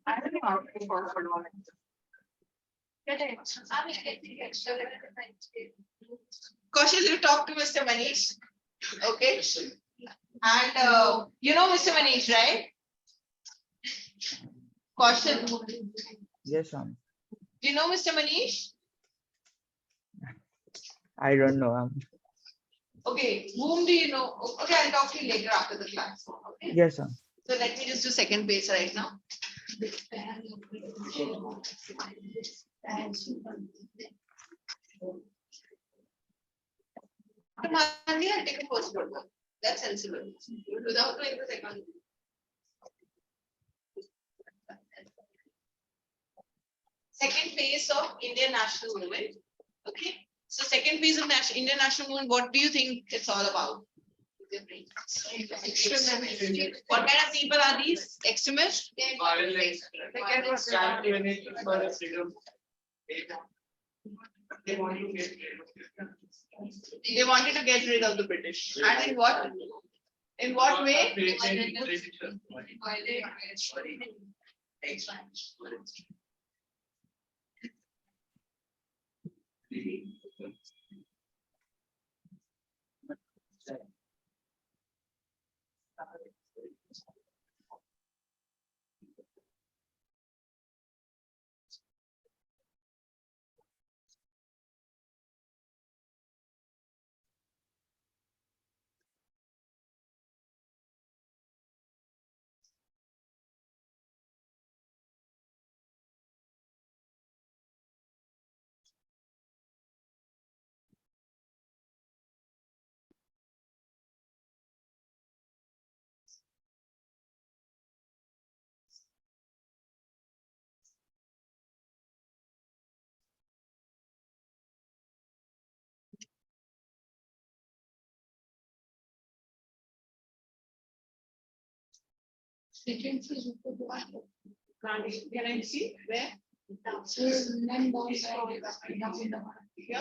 [SPEAKER 2] I don't know how to First World War. Kaushal, you talk to Mr. Manish. Okay. And you know Mr. Manish, right? Kaushal,
[SPEAKER 7] Yes, ma'am.
[SPEAKER 2] do you know Mr. Manish?
[SPEAKER 7] I don't know, ma'am.
[SPEAKER 2] Okay, whom do you know? Okay, I'll talk to you later after the class. Okay.
[SPEAKER 7] Yes, ma'am.
[SPEAKER 2] So let me just do second page right now. Monday, I'll take a First World War. That's sensible. Without doing the second. Second phase of Indian national movement. Okay. So second phase of Indian national movement, what do you think it's all about? What kind of people are these? Extremists?
[SPEAKER 3] They want to get
[SPEAKER 2] They wanted to get rid of the British. And in what? In what way? Can I see where? Here?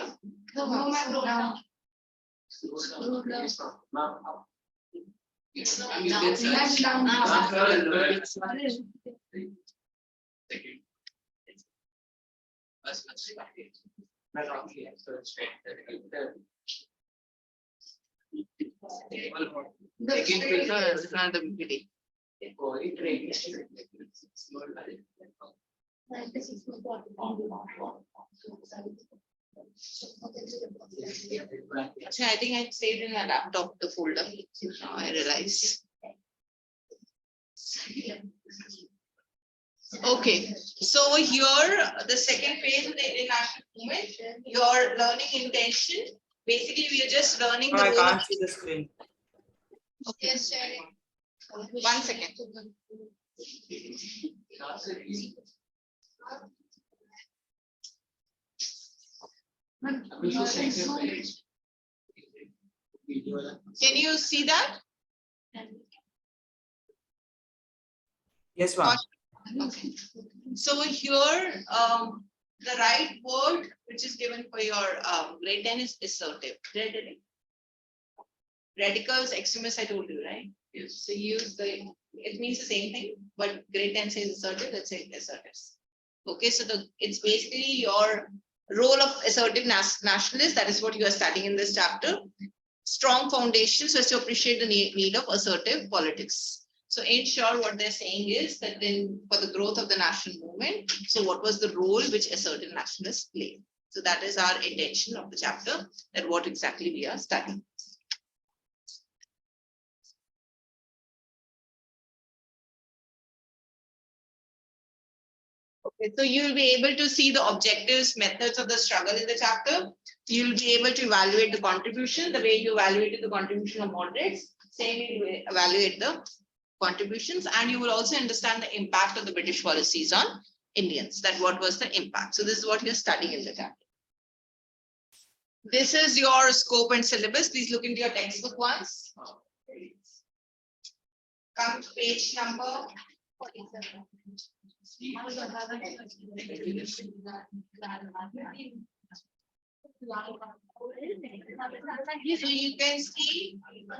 [SPEAKER 2] So I think I saved in my laptop the folder. Now I realize. Okay, so here the second phase of the Indian national movement, your learning intention. Basically, we are just learning
[SPEAKER 4] No,
[SPEAKER 2] the
[SPEAKER 4] I
[SPEAKER 2] role of.
[SPEAKER 4] can't see the screen.
[SPEAKER 6] Yes, sharing.
[SPEAKER 2] 1 second. Can you see that?
[SPEAKER 4] Yes, ma'am.
[SPEAKER 2] Okay. So here, the right word which is given for your grade 10 is assertive. Radicals, extremists, I told you, right? Yes. So use the, it means the same thing, but grade 10 says assertive, let's say assertives. Okay, so it's basically your role of assertive nationalist. That is what you are studying in this chapter. Strong foundation, so as to appreciate the need of assertive politics. So in short, what they're saying is that then for the growth of the national movement, so what was the role which assertive nationalists played? So that is our intention of the chapter, that what exactly we are studying. Okay, so you'll be able to see the objectives, methods of the struggle in the chapter. You'll be able to evaluate the contribution, the way you evaluated the contribution of moderates, same you will evaluate the contributions, and you will also understand the impact of the British policies on Indians, that what was the impact. So this is what you're studying in the chapter. This is your scope and syllabus. Please look into your textbook once. Come to page number 47. So you can see,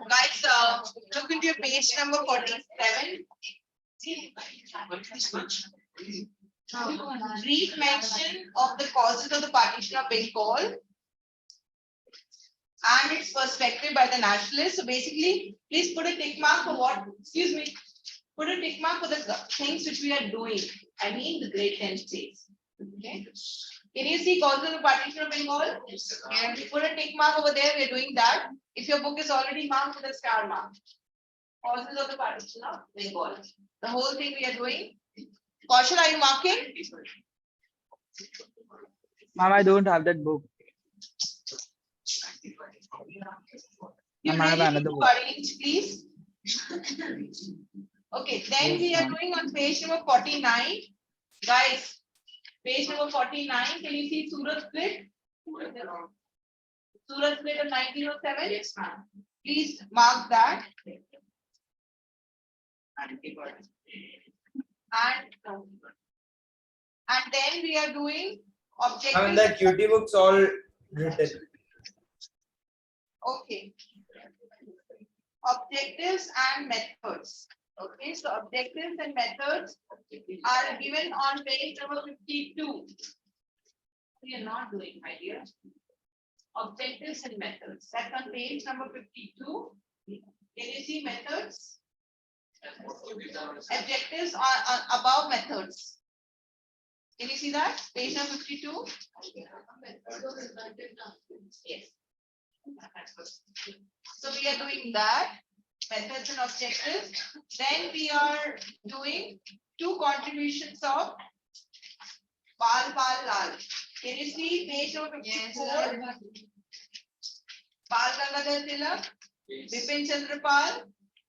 [SPEAKER 2] guys, look into your page number 47. Brief mention of the causes of the partition of Bengal and its perspective by the nationalists. So basically, please put a tick mark for what, excuse me, put a tick mark for the things which we are doing. I mean the grade 10 states. Okay. Can you see causes of the partition of Bengal? Yeah. Put a tick mark over there. We are doing that. If your book is already marked with a star mark. Causes of the partition of Bengal. The whole thing we are doing. Kaushal, are you marking?
[SPEAKER 7] Ma'am, I don't have that book.
[SPEAKER 2] You
[SPEAKER 7] Ma'am, I have
[SPEAKER 2] really
[SPEAKER 7] another
[SPEAKER 2] need to
[SPEAKER 7] book.
[SPEAKER 2] arrange, please. Okay, then
[SPEAKER 7] Yes,
[SPEAKER 2] we are
[SPEAKER 7] ma'am.
[SPEAKER 2] doing on page number 49. Guys, page number 49. Can you see Surat split? Surat split of 1907? Yes, ma'am. Please mark that. And then we are doing
[SPEAKER 4] I mean,
[SPEAKER 2] objectives.
[SPEAKER 4] that QT book's all written.
[SPEAKER 2] Okay. Objectives and methods. Okay, so objectives and methods are given on page number 52. We are not doing, my dear. Objectives and methods. That's on page number 52. Can you see methods? Objectives are above methods. Can you see that? Page number 52. Yes. So we are doing that. Methods and objectives. Then we are doing two contributions of Pal Lal. Can you see page number 54? Bal Gangadhar Tilak, Bipin Chandra Pal,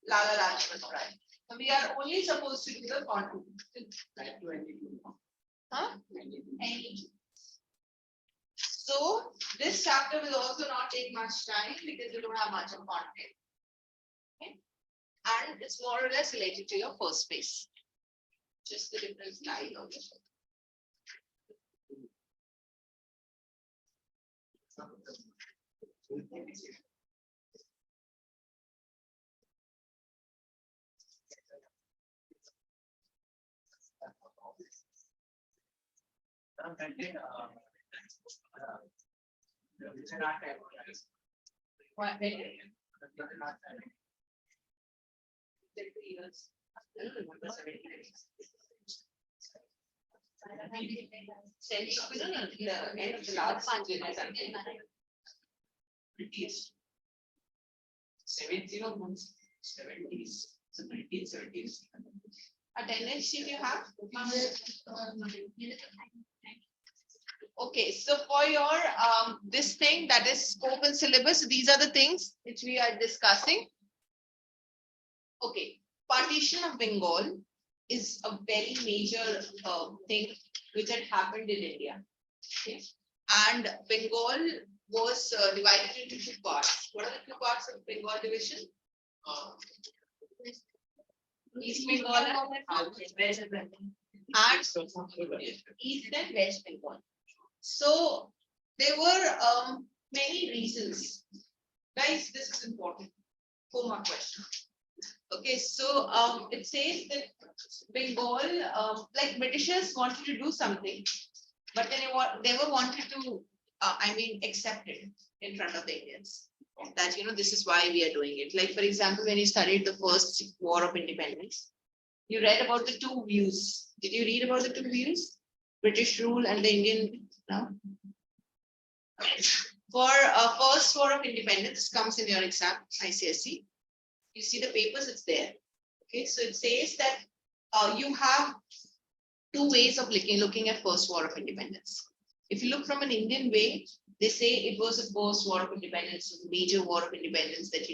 [SPEAKER 2] Lala Lajpat Rai. So we are only supposed to do the contribution. Huh? So this chapter will also not take much time because you don't have much of content. Okay. and it's more or less related to your first space. Just the different style of it. What? Attendance sheet you have? Okay, so for your this thing, that is scope and syllabus, these are the things which we are discussing. Okay, partition of Bengal is a very major thing which had happened in India. Okay. And Bengal was divided into two parts. What are the two parts of Bengal division? East Bengal and West Bengal. And East and West Bengal. So there were many reasons. Guys, this is important. 4 mark question. Okay, so it says that Bengal, like Britishers wanted to do something, but then they never wanted to, accept it in front of the Indians. That, this is why we are doing it. Like, for example, when you studied the first War of Independence, you read about the two views. Did you read about the two views? British rule and the Indian, no? For first War of Independence, comes in your exam, ICSE. You see the papers, it's there. Okay, so it says that you have two ways of looking at first War of Independence. If you look from an Indian way, they say it was the first War of Independence, a major War of Independence that,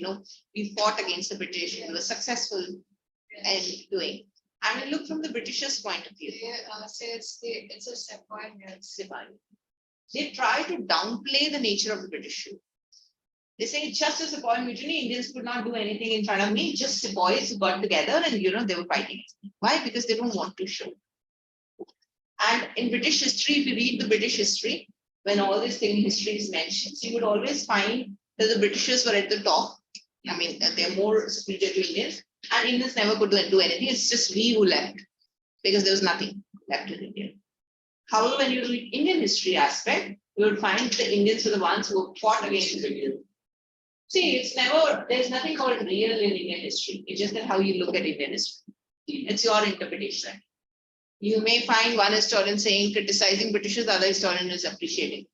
[SPEAKER 2] we fought against the British and were successful in doing. And we look from the Britishers' point of view.
[SPEAKER 6] Say it's a sepoy.
[SPEAKER 2] They try to downplay the nature of the British rule. They say just a sepoy mutiny, Indians could not do anything in front of me, just sepoys who got together and they were fighting. Why? Because they don't want to show. And in British history, if you read the British history, when all this thing in history is mentioned, you would always find that the Britishers were at the top. I mean, they're more superior to Indians, and Indians never could do anything. It's just we who left, because there was nothing left in India. However, when you read Indian history aspect, you would find the Indians were the ones who fought against the British. See, there's nothing called real in Indian history. It's just that how you look at Indian history. It's your interpretation. You may find one historian saying, criticizing Britishers, the other historian is appreciating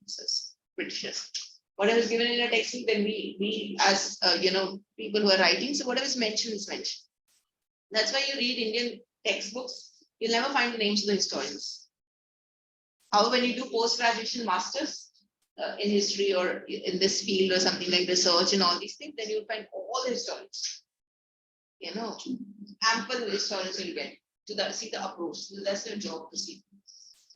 [SPEAKER 2] Britishers. Whatever is given in a textbook, then we as people who are writing, so whatever is mentioned is mentioned. That's why you read Indian textbooks, you'll never find the names of the historians. However, when you do post-graduation masters in history or in this field or something like research and all these things, then you'll find all the historians. Ample historians you'll get to see the approach. That's their job to see.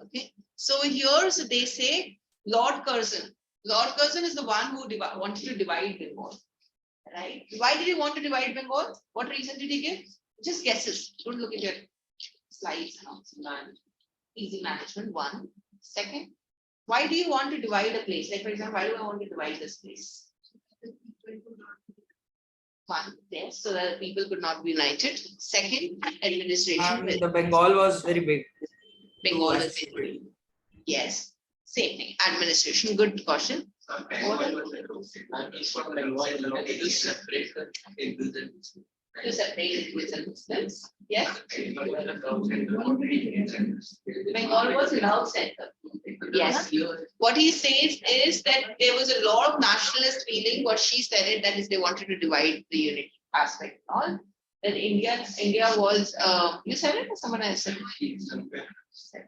[SPEAKER 2] Okay. So here, so they say Lord Curzon. Lord Curzon is the one who wanted to divide Bengal. Right? Why did he want to divide Bengal? What reason did he give? Just guesses. Don't look at your slides. Easy management. One. Second, why do you want to divide a place? Like, for example, why do I want to divide this place? One, there, so that people could not be united. Second, administration.
[SPEAKER 4] The Bengal was very big.
[SPEAKER 2] Bengal is very big. Yes, same thing. Administration. Good question. To separate it with themselves. Yes. Bengal was love center. Yes. What he says is that there was a lot of nationalist feeling. What she said it, that is, they wanted to divide the unity aspect. All that India was. You said it or someone else said it?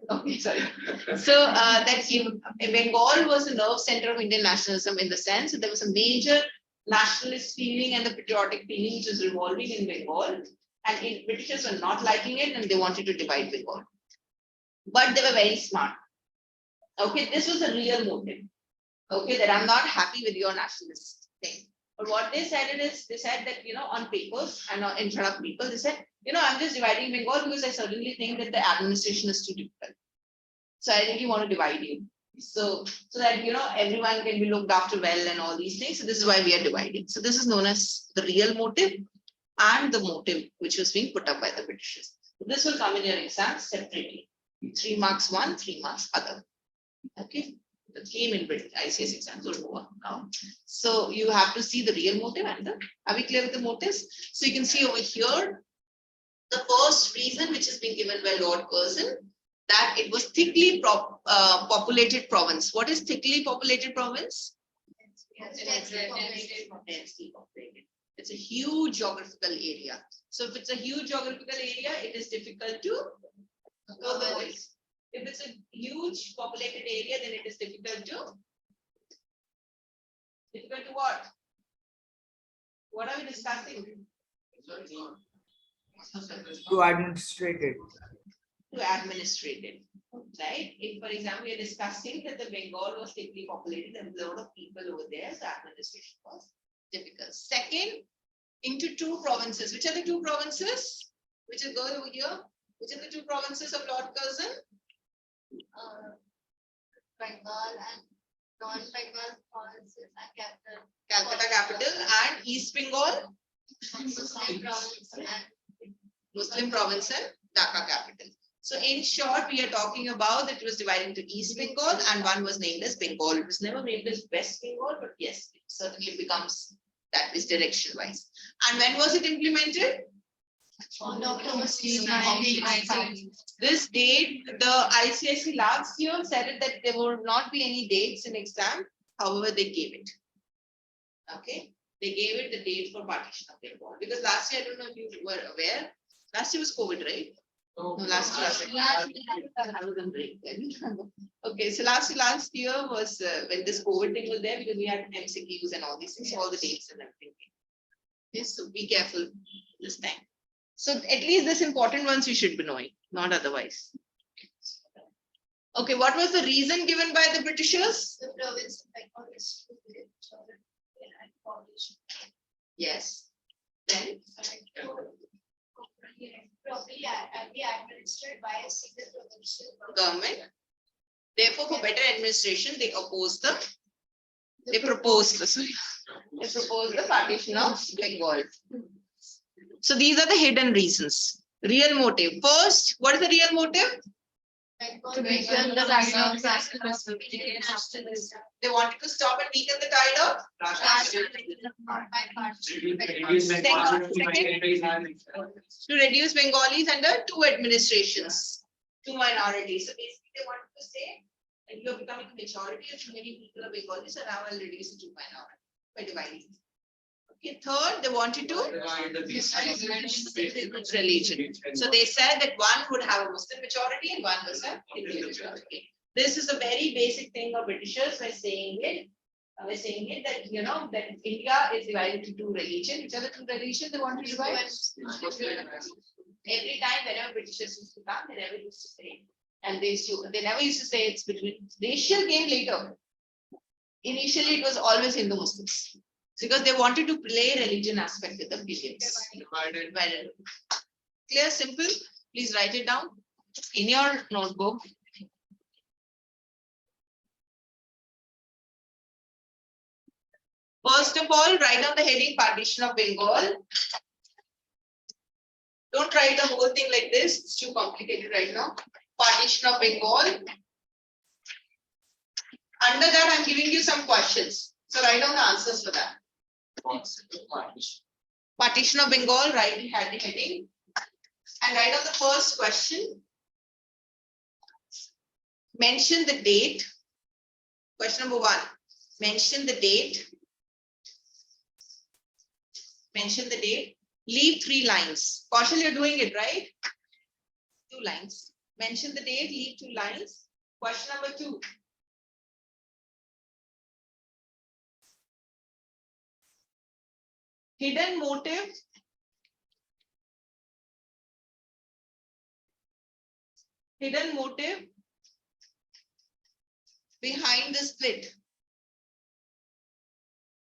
[SPEAKER 2] Okay, sorry. So Bengal was the nerve center of Indian nationalism in the sense that there was a major nationalist feeling and the patriotic feeling which was revolving in Bengal, and Britishers were not liking it and they wanted to divide Bengal. But they were very smart. Okay, this was a real motive. Okay, that I'm not happy with your nationalist thing. But what they said they said that, on papers and in front of people, they said, I'm just dividing Bengal because I certainly think that the administration is too difficult. So I really want to divide you. So that, everyone can be looked after well and all these things. So this is why we are dividing. So this is known as the real motive and the motive which was being put up by the Britishers. So this will come in your exam separately. 3 marks one, 3 marks other. Okay. That came in ICS exams. Don't move on now. So you have to see the real motive and are we clear with the motives? So you can see over here, the first reason which is being given by Lord Curzon, that it was thickly populated province. What is thickly populated province? Densely populated. It's a huge geographical area. So if it's a huge geographical area, it is difficult to go the ways. If it's a huge populated area, then it is difficult to what? What are we discussing?
[SPEAKER 4] To administrate it.
[SPEAKER 2] To administrate it, right? If, for example, we are discussing that the Bengal was thickly populated and a lot of people over there, so administration was difficult. Second, into 2 provinces. Which are the 2 provinces? Which is go over here. Which are the 2 provinces of Lord Curzon?
[SPEAKER 6] Bengal and non-Bengal provinces and capital.
[SPEAKER 2] Calcutta capital and East Bengal, Muslim province and Dhaka capital. So in short, we are talking about that it was divided into East Bengal and one was named as Bengal. It was never named as West Bengal, but yes, it certainly becomes that is direction wise. And when was it implemented?
[SPEAKER 6] On October 1995.
[SPEAKER 2] This date, the ICSE last year said it that there would not be any dates in exam. However, they gave it. Okay, they gave it the date for partition of Bengal because last year, I don't know if you were aware, last year was COVID, right? No, last year. I was on break then. Okay, so last year was when this COVID thing was there because we had MCQs and all these things, all the dates and everything. Yes, so be careful this time. So at least this important ones you should be knowing, not otherwise. Okay, what was the reason given by the Britishers?
[SPEAKER 6] The province of Bengal is
[SPEAKER 2] Yes. Then
[SPEAKER 6] properly be administered by a single provincial
[SPEAKER 2] government. Therefore, for better administration, they proposed the partition of Bengal. So these are the hidden reasons. Real motive. First, what is the real motive?
[SPEAKER 6] To weaken the tide of nationalism.
[SPEAKER 2] They wanted to stop and weaken the tide of to reduce Bengalis under 2 administrations, 2 minorities. So basically, they wanted to say that you are becoming a majority and too many people are Bengalis, so now I'll reduce it to minority by dividing. Okay, third, they wanted to religion. So they said that one would have a Muslim majority and one was a Hindu majority. This is a very basic thing of Britishers by saying it. That that India is divided into 2 religions. Which are the 2 religions they want to divide? Every time whenever Britishers used to come, they never used to say, and they never used to say it's between. Racial came later. Initially, it was always Hindu Muslims. Because they wanted to play religion aspect with the billions. Clear, simple. Please write it down in your notebook. First of all, write down the heading partition of Bengal. Don't write the whole thing like this. It's too complicated right now. Partition of Bengal. Under that, I'm giving you some questions. So write down the answers for that. Partition of Bengal, write the heading. And write down the first question. Mention the date. Question number 1. Mention the date. Mention the date. Leave 3 lines. Kaushal, you're doing it, right? 2 lines. Mention the date, leave 2 lines. Question number 2. Hidden motive. Hidden motive behind the split.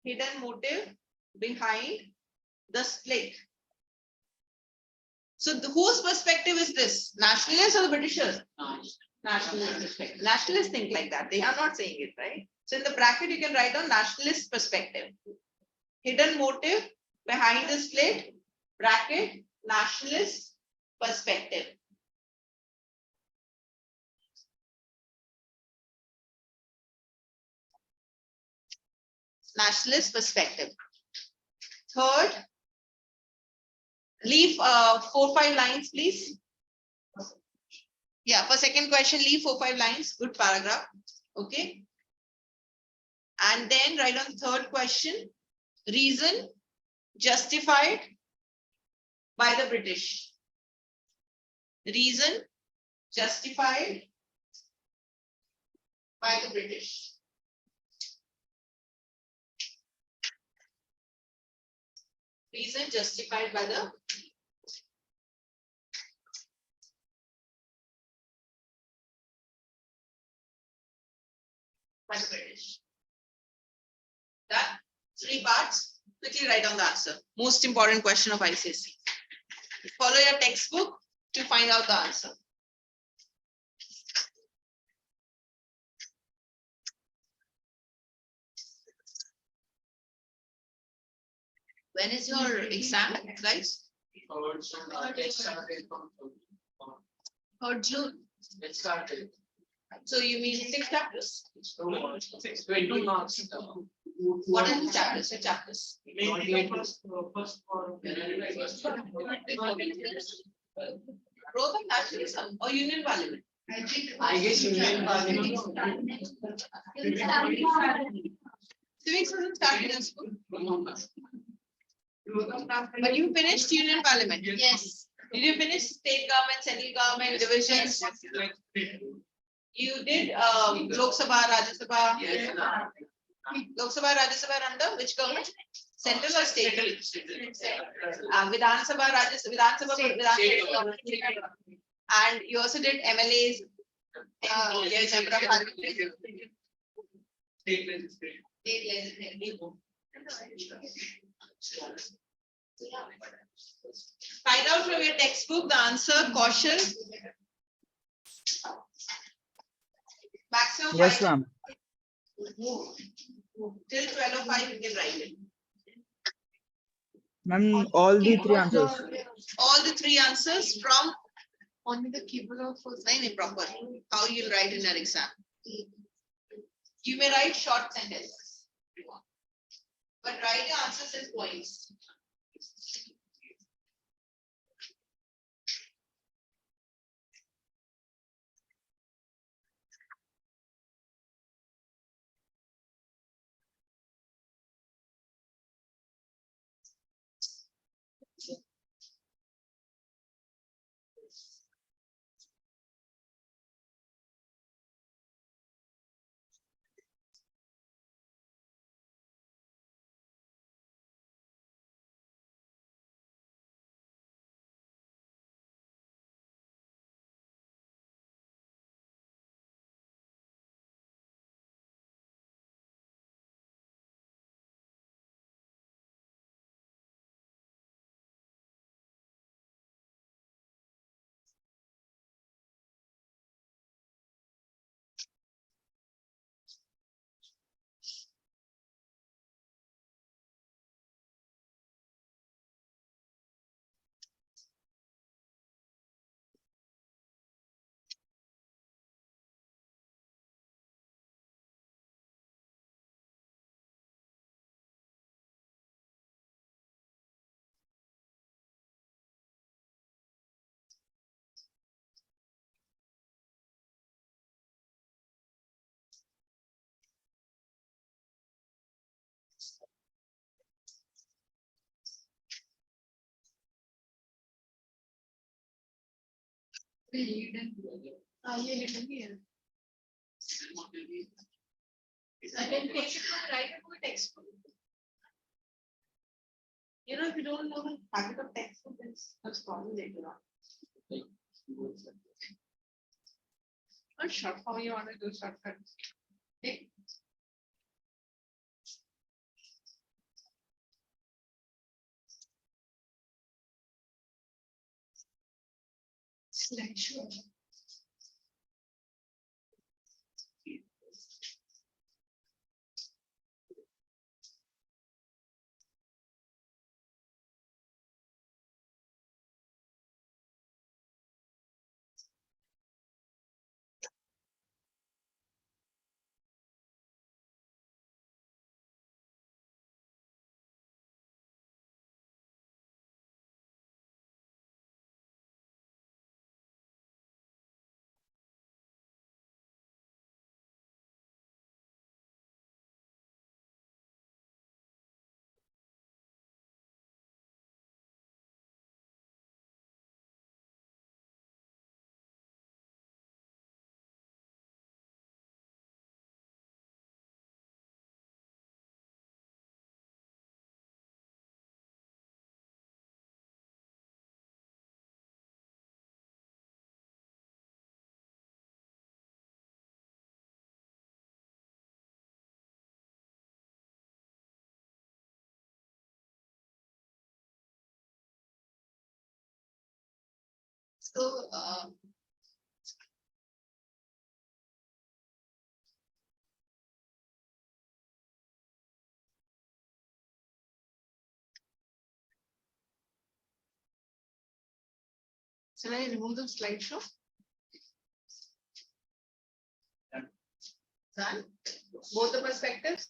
[SPEAKER 2] Hidden motive behind the split. So whose perspective is this? Nationalists or the Britishers? Nationalist perspective. Nationalists think like that. They are not saying it, right? So in the bracket, you can write down nationalist perspective. Hidden motive behind the split, bracket, nationalist perspective. Nationalist perspective. Third, leave 4-5 lines, please. Yeah, for second question, leave 4-5 lines. Good paragraph. Okay. And then write on third question, reason justified by the British. Reason justified by the British. Reason justified by the British. Done. 3 parts. Quickly write down the answer. Most important question of ICSE. Follow your textbook to find out the answer. When is your exam, guys? 3rd June. So you mean 6 chapters?
[SPEAKER 3] 20 marks.
[SPEAKER 2] What are the chapters? Which chapters? Growth of nationalism or Union Parliament?
[SPEAKER 3] I guess Union Parliament.
[SPEAKER 2] Civics doesn't start in school. But you finished Union Parliament.
[SPEAKER 6] Yes.
[SPEAKER 2] Did you finish state government, central government, divisions? You did Lok Sabha, Rajya Sabha.
[SPEAKER 3] Yes.
[SPEAKER 2] Lok Sabha, Rajya Sabha are under which government? Central or state? Vidhan Sabha, Rajya Sabha, Vidhan Sabha. And you also did MLAs.
[SPEAKER 3] Yes,
[SPEAKER 2] Member of Parliament. Find out from your textbook the answer, caution. Maximum
[SPEAKER 7] Yes,
[SPEAKER 2] 5
[SPEAKER 7] ma'am.
[SPEAKER 2] till 12:05 you can write it.
[SPEAKER 7] Ma'am, all the 3 answers.
[SPEAKER 2] All the 3 answers from
[SPEAKER 6] Only the keyboard of
[SPEAKER 2] proper. How you'll write in your exam. You may write short sentences, but write your answers in points. Second question, write a good textbook. You know, if you don't know the habit of textbook, that's problem later on. Not short form, you want to do shortcut. Okay. So, shall I remove the slideshow? Done? Both the perspectives?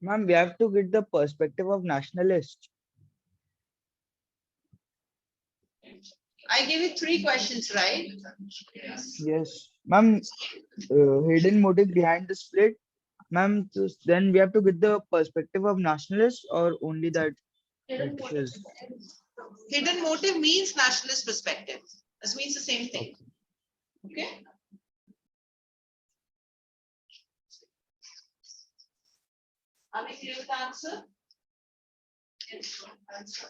[SPEAKER 7] Ma'am, we have to get the perspective of nationalists.
[SPEAKER 2] I gave you 3 questions, right?
[SPEAKER 7] Yes. Ma'am, hidden motive behind the split. Ma'am, then we have to get the perspective of nationalists or only that it is.
[SPEAKER 2] Hidden motive means nationalist perspective. This means the same thing. Okay? Are we clear with the answer? Yes. Answer.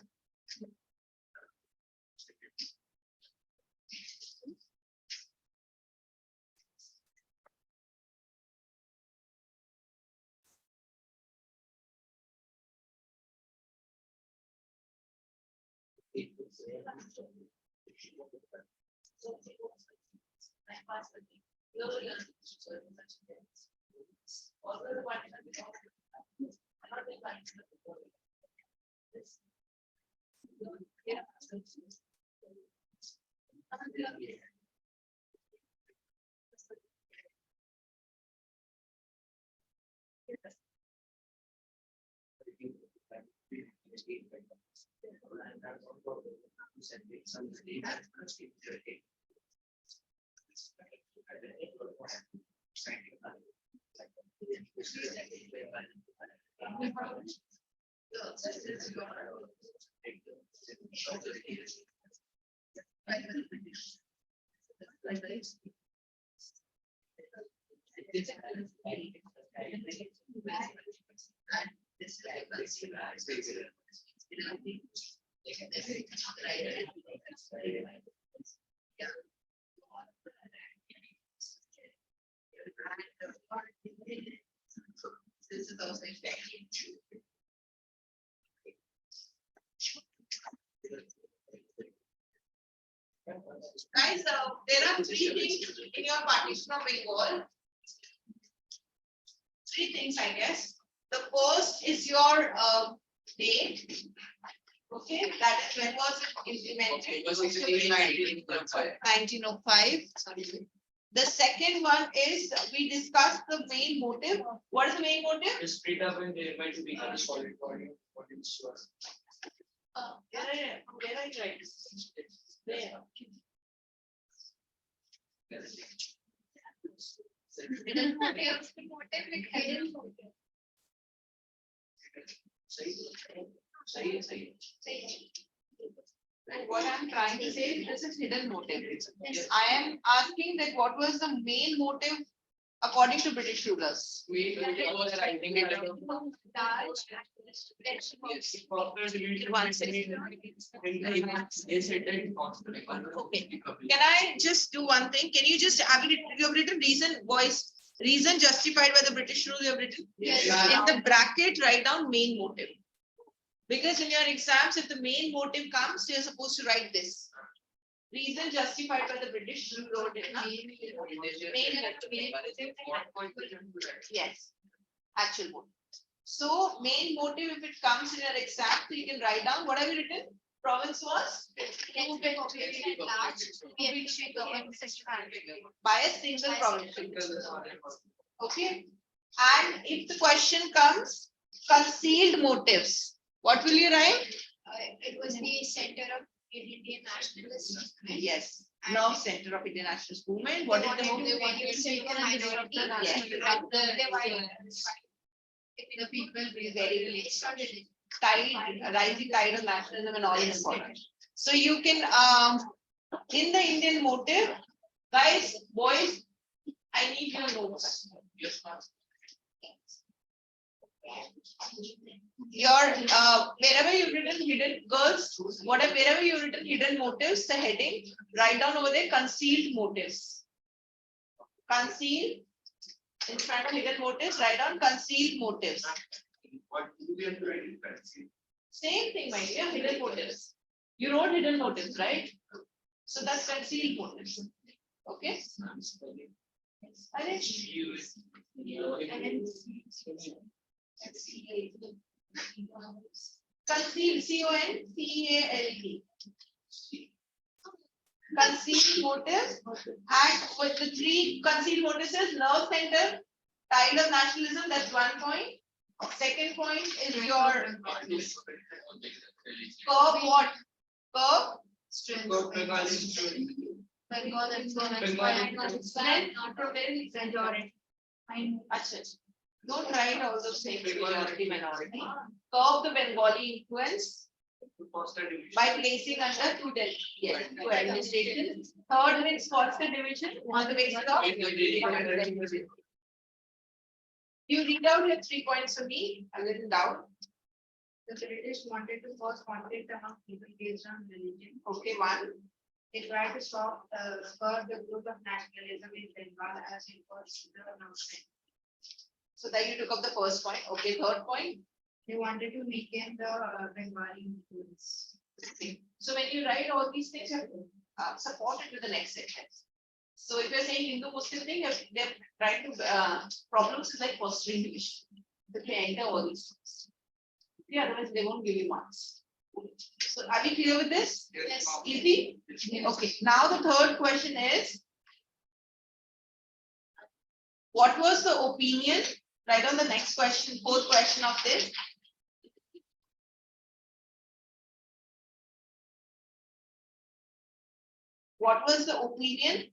[SPEAKER 2] Guys, there are three things in your partition of Bengal. Three things, I guess. The first is your date. Okay, that is when was it implemented?
[SPEAKER 3] It was introduced in 1905.
[SPEAKER 2] 1905. The second one is we discussed the main motive. What is the main motive?
[SPEAKER 3] To split up and thereby to become a solid body. What it was.
[SPEAKER 2] Where are you writing? There.
[SPEAKER 6] Hidden motive, hidden motive.
[SPEAKER 2] And what I'm trying to say is this is hidden motive. I am asking that what was the main motive according to British rulers?
[SPEAKER 3] We was writing it down.
[SPEAKER 6] Yes.
[SPEAKER 3] Yes.
[SPEAKER 2] One second.
[SPEAKER 3] Yes, it did.
[SPEAKER 2] Okay. Can I just do one thing? Can you just you have written reason voice reason justified by the British rule you have written?
[SPEAKER 6] Yes.
[SPEAKER 2] In the bracket, write down main motive. Because in your exams, if the main motive comes, you're supposed to write this. Reason justified by the British rule wrote it. Na? Yes. Actual motive. So main motive, if it comes in your exam, so you can write down what have you written? Province was by a single province. Okay. And if the question comes, concealed motives, what will you write?
[SPEAKER 6] It was the center of Indian nationalism.
[SPEAKER 2] Yes. Now center of Indian nationalist movement. What is the motive?
[SPEAKER 6] The people
[SPEAKER 2] Very tide, rising tide of nationalism and all is important. So you can in the Indian motive, guys, boys, I need your notes.
[SPEAKER 3] Yes, ma'am.
[SPEAKER 2] Your wherever you've written hidden girls, wherever you've written hidden motives, the heading, write down over there concealed motives. Concealed in front of hidden motives, write down concealed motives.
[SPEAKER 3] What do we have to write in fancy?
[SPEAKER 2] Same thing, my dear, hidden motives. You wrote hidden motives, right? So that's concealed motives. Okay? Concealed, C-O-N-C-A-L-E. Concealed motives, and with the three concealed motives is nerve center, tide of nationalism, that's 1 point. Second point is your curve what? Curve? Achha. Don't write all those things, majority, minority. Curve the Bengali influence by placing under two administration. Third is Foster division on the basis of. You read out your 3 points for me. I've written down.
[SPEAKER 6] The British wanted to cause conflict among people based on religion.
[SPEAKER 2] Okay, 1.
[SPEAKER 6] They tried to spur the growth of nationalism in Bengal as it was the announcement.
[SPEAKER 2] So that you took up the first point. Okay, third point.
[SPEAKER 6] They wanted to weaken the Bengali influence.
[SPEAKER 2] So when you write all these things, you have to support it with the next sentence. So if you're saying Hindu-Muslim thing, they're trying to problems is like fostering division. They can enter all these things. Yeah, otherwise they won't give you marks. So are we clear with this?
[SPEAKER 6] Yes.
[SPEAKER 2] Easy? Okay. Now the third question is, what was the opinion? Write on the next question, fourth question of this. What was the opinion?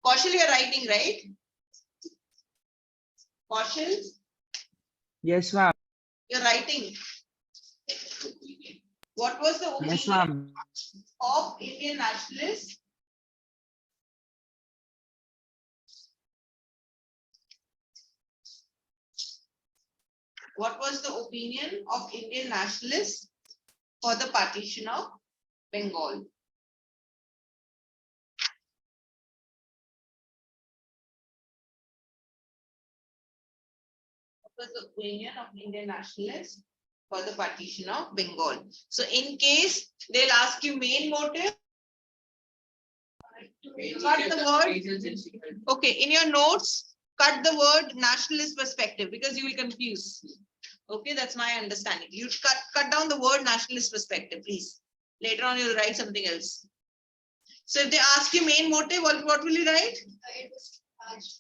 [SPEAKER 2] Kaushal, you are writing, right? Kaushal,
[SPEAKER 7] Yes, ma'am.
[SPEAKER 2] you're writing. What was the
[SPEAKER 7] Yes,
[SPEAKER 2] opinion
[SPEAKER 7] ma'am.
[SPEAKER 2] of Indian nationalists? What was the opinion of Indian nationalists for the partition of Bengal? Was the opinion of Indian nationalists for the partition of Bengal. So in case they'll ask you main motive, Cut the word. Okay, in your notes, cut the word nationalist perspective because you will confuse. Okay, that's my understanding. You cut down the word nationalist perspective, please. Later on, you'll write something else. So if they ask you main motive, what will you write? If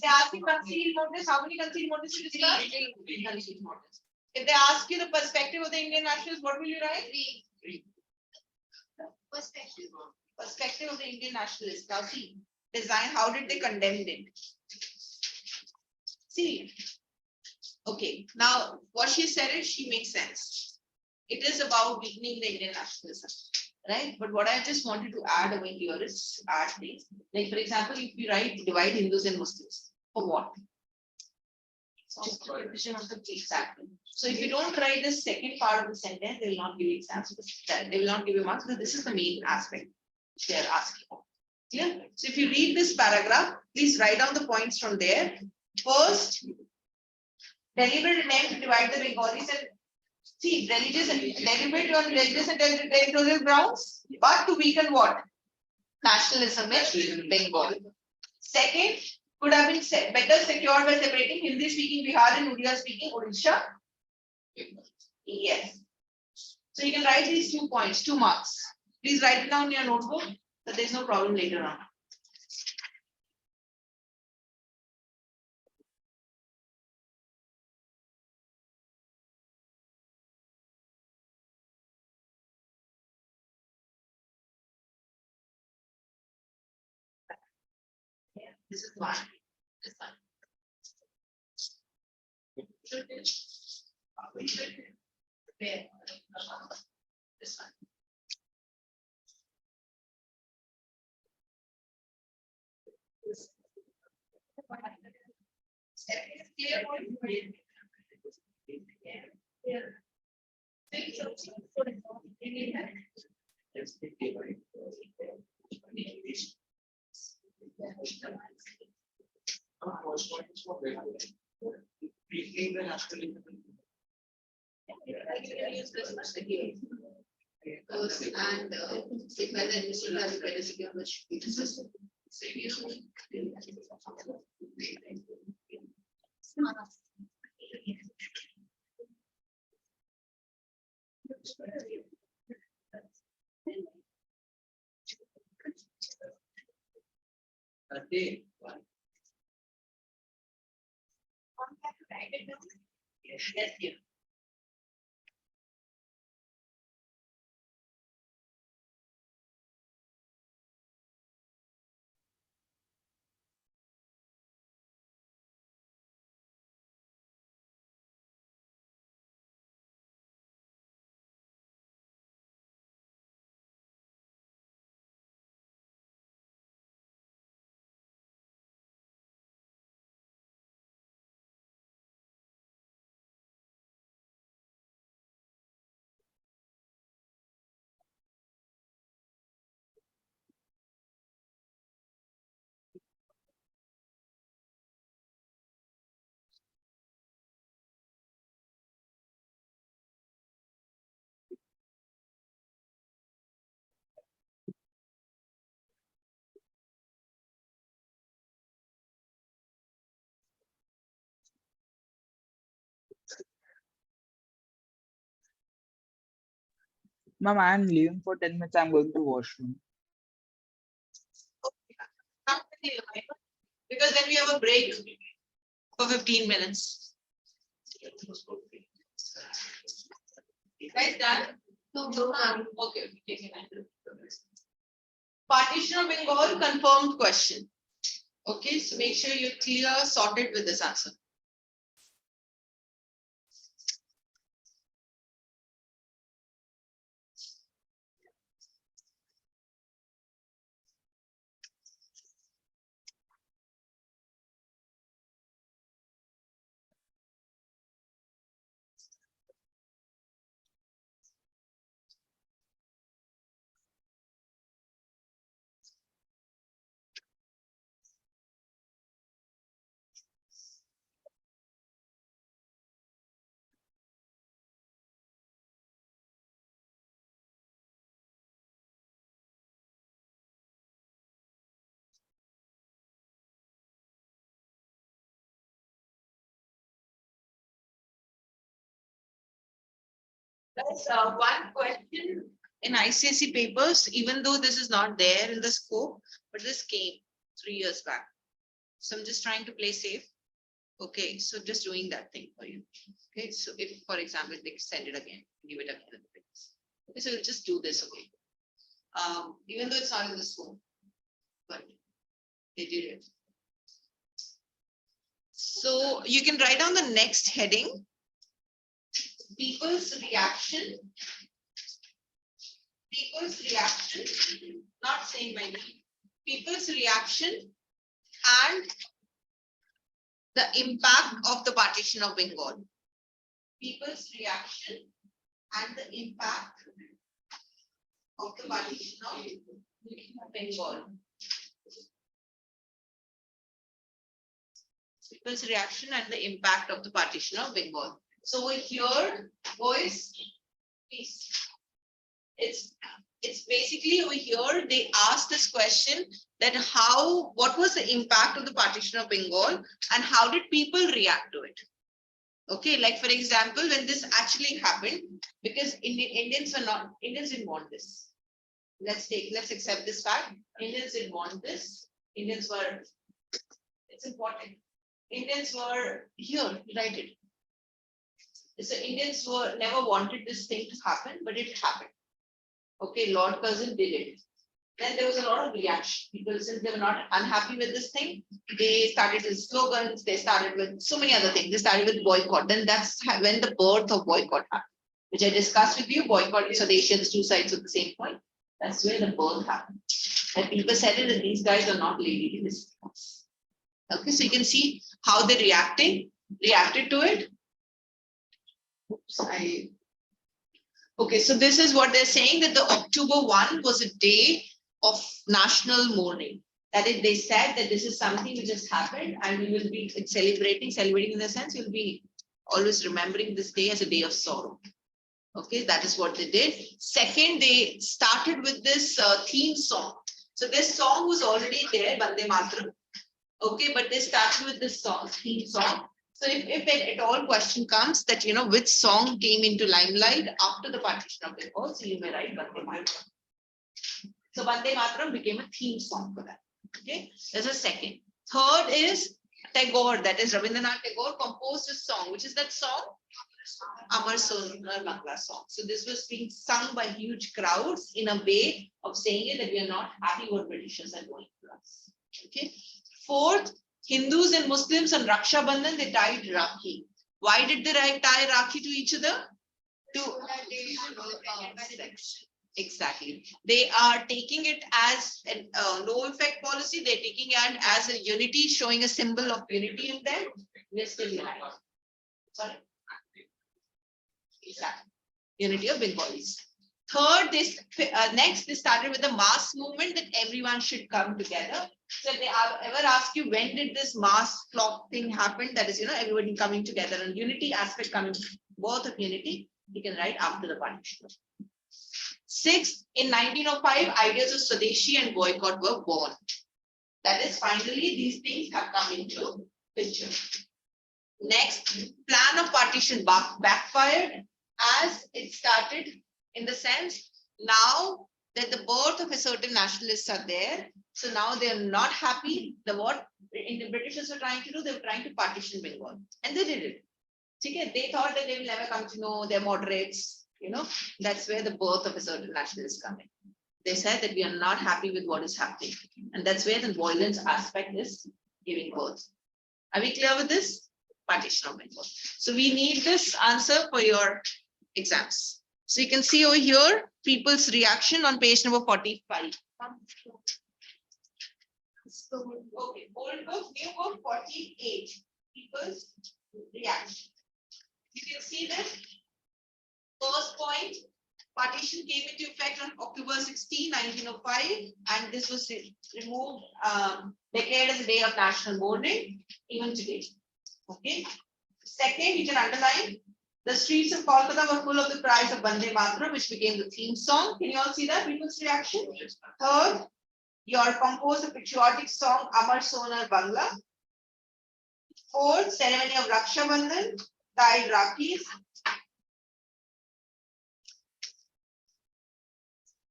[SPEAKER 2] they ask you concealed motives, how many concealed motives you discuss? Concealed motives. If they ask you the perspective of the Indian nationalists, what will you write? Perspective of the Indian nationalists. Now see, design, how did they condemn it? See, okay, now what she said is she makes sense. It is about weakening the Indian nationalism, right? But what I just wanted to add over here is add things. Like for example, if you write divide Hindus and Muslims, for what? Exactly. So if you don't write the second part of the sentence, they will not give you exams. They will not give you marks because this is the main aspect they are asking for. Yeah. So if you read this paragraph, please write down the points from there. First, deliberate attempt to divide the Bengalis and see religious and deliberate on religious and territorial grounds, but to weaken what? Nationalism in Bengal. Second, could have been better secured by separating Hindi speaking Bihar and Odia speaking Odisha. Yes. So you can write these 2 points, 2 marks. Please write it down in your notebook, so there's no problem later on. This is one. This one. This one. And if I then still have a secure which yes, dear.
[SPEAKER 7] Ma'am, I am leaving for 10 minutes. I'm going to washroom.
[SPEAKER 2] Because then we have a break for 15 minutes. Guys, done? No, okay, take it. Partition of Bengal confirmed question. Okay, so make sure you're clear, sorted with this answer.
[SPEAKER 8] There's one question in ICSE papers, even though this is not there in the scope, but this came 3 years back. So I'm just trying to play safe. Okay, so just doing that thing for you. Okay, so if, for example, they send it again, give it again. Okay, so we'll just do this, okay. Even though it's not in the scope, but they did it. So you can write down the next heading. People's reaction. People's reaction, not saying by me. People's reaction and the impact of the partition of Bengal. People's reaction and the impact of the partition of Bengal. People's reaction and the impact of the partition of Bengal. So over here, boys, please. It's basically over here, they asked this question that what was the impact of the partition of Bengal and how did people react to it? Okay, like for example, when this actually happened, because Indians didn't want this. Let's accept this fact. Indians didn't want this. Indians were, it's important. Indians were here, write it. So Indians never wanted this thing to happen, but it happened. Okay, Lord Curzon did it. Then there was a lot of reaction. People, since they were not unhappy with this thing, they started with slogans, they started with so many other things. They started with boycott. Then that's when the birth of boycott happened, which I discussed with you. Boycott and Swadeshi, the two sides of the same coin. That's where the birth happened. And people said it, that these guys are not lady listeners. Okay, so you can see how they reacted to it. Oops, okay, so this is what they're saying, that the October 1 was a day of national mourning. That is, they said that this is something which has happened and we will be celebrating in the sense, we'll be always remembering this day as a day of sorrow. Okay, that is what they did. Second, they started with this theme song. So this song was already there, Vande Mataram. Okay, but they started with this song, theme song. So if at all question comes that, which song came into limelight after the partition of Bengal, so you may write Vande Mataram. So Vande Mataram became a theme song for that. Okay, there's a second. Third is Tagore, that is Rabindranath Tagore composed a song, which is that song, Amar Sonar Bangla song. So this was being sung by huge crowds in a way of saying it that we are not happy what Britishers are doing to us. Okay. Fourth, Hindus and Muslims on Raksha Bandhan, they tied Rakhi. Why did they tie Rakhi to each other? Exactly. They are taking it as a no effect policy. They're taking it as a unity, showing a symbol of unity in them. We're still united. Sorry. Exactly. Unity of Bengalis. Third, next they started with the mass movement that everyone should come together. So if they ever ask you when did this mass flock thing happen, that is, everybody coming together and unity aspect coming, both of unity, you can write after the partition. Sixth, in 1905, ideas of Swadeshi and boycott were born. That is, finally, these things have come into picture. Next, plan of partition backfired as it started, in the sense, now that the birth of a certain nationalists are there, so now they are not happy. What the Britishers were trying to do, they were trying to partition Bengal, and they did it. Okay, they thought that they will never come to know they're moderates. That's where the birth of a certain nationalist coming. They said that we are not happy with what is happening, and that's where the violence aspect is giving birth. Are we clear with this? Partition of Bengal. So we need this answer for your exams. So you can see over here, people's reaction on page number 45. Okay, old book, new book, 48. People's reaction. You can see this. First point, partition came into effect on October 16, 1905, and this was removed, declared as a day of national mourning, even today. Okay. Second, you can underline, the streets of Kolkata were full of the cries of Vande Mataram, which became the theme song. Can you all see that? People's reaction. Third, you composed a patriotic song, Amar Sonar Bangla. Fourth, ceremony of Raksha Bandhan, tied Rakhis.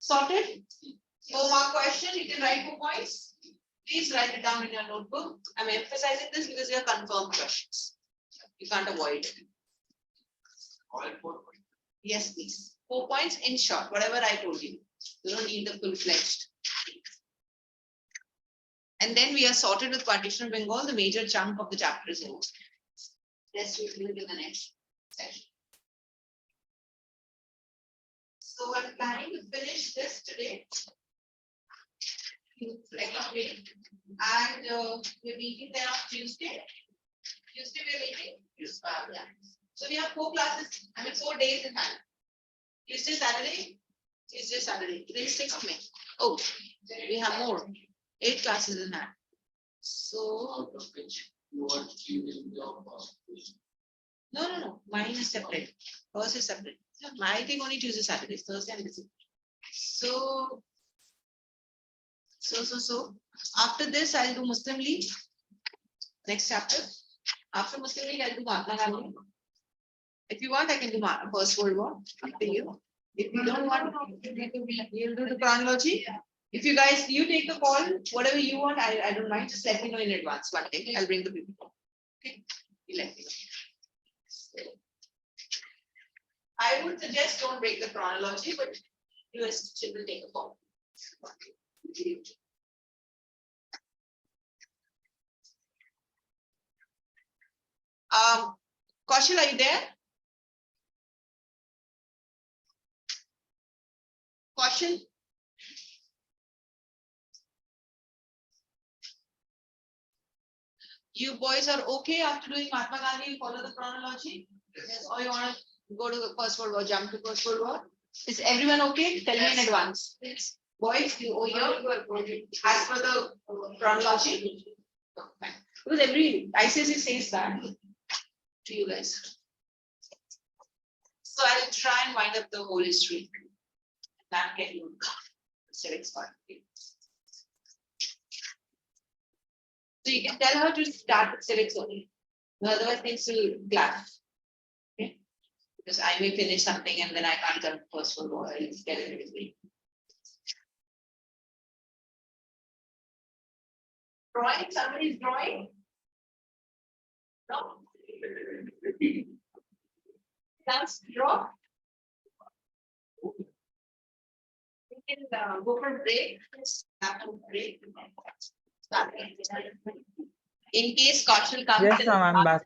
[SPEAKER 8] Sorted? 4-mark question, you can write 2 points. Please write it down in your notebook. I'm emphasizing this because they are confirmed questions. You can't avoid it. Yes, please. 4 points in short, whatever I told you. You don't need the full-fledged. And then we are sorted with Partition of Bengal, the major chunk of the chapter is over. Let's do it in the next session. So I'm planning to finish this today. And we're meeting there on Tuesday. Tuesday we're meeting? Yes. Yeah. So we have 4 classes, 4 days in hand. Tuesday, Saturday, Tuesday, Saturday. Today is 6th May. Oh, we have more. 8 classes in hand. So no. Mine is separate. Hers is separate. I think only Tuesday, Saturday, Thursday I'm busy. So after this I'll do Muslim League. Next chapter. After Muslim League I'll do Mahatma Gandhi. If you want I can do First World War. Up to you. If you don't want, you'll do the chronology. If you guys, you take the call, whatever you want, I don't mind. Just let me know in advance one day. I'll bring the people. Okay, you let me know. I would suggest don't break the chronology, but you will take a call. Kaushal, are you there? Kaushal? You boys are okay after doing Mahatma Gandhi, you follow the chronology? Yes. Or you want to go to the First World War, jump to First World War? Is everyone okay? Tell me in advance. Yes. Boys, you over here, as per the chronology? Because every ICSE says that to you guys. So I'll try and wind up the whole history. Not get you civics part. So you can tell her to start with civics only. Otherwise, things will clash. Okay? Because I may finish something and then I can't come to First World War. I'll get it everything. Drawing? Somebody's drawing? No? Let's draw. We can go for break. Break. In case Kaushal comes.
[SPEAKER 7] Yes, ma'am, I'm back.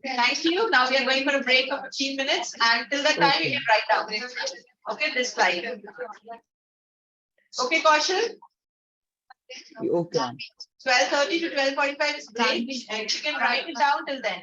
[SPEAKER 8] Thank you. Now we are going for a break of 15 minutes. And till that time, you can write down. Okay, this slide. Okay, Kaushal?
[SPEAKER 7] Okay, ma'am.
[SPEAKER 8] 12:30 to 12:45 is break. And you can write it down till then.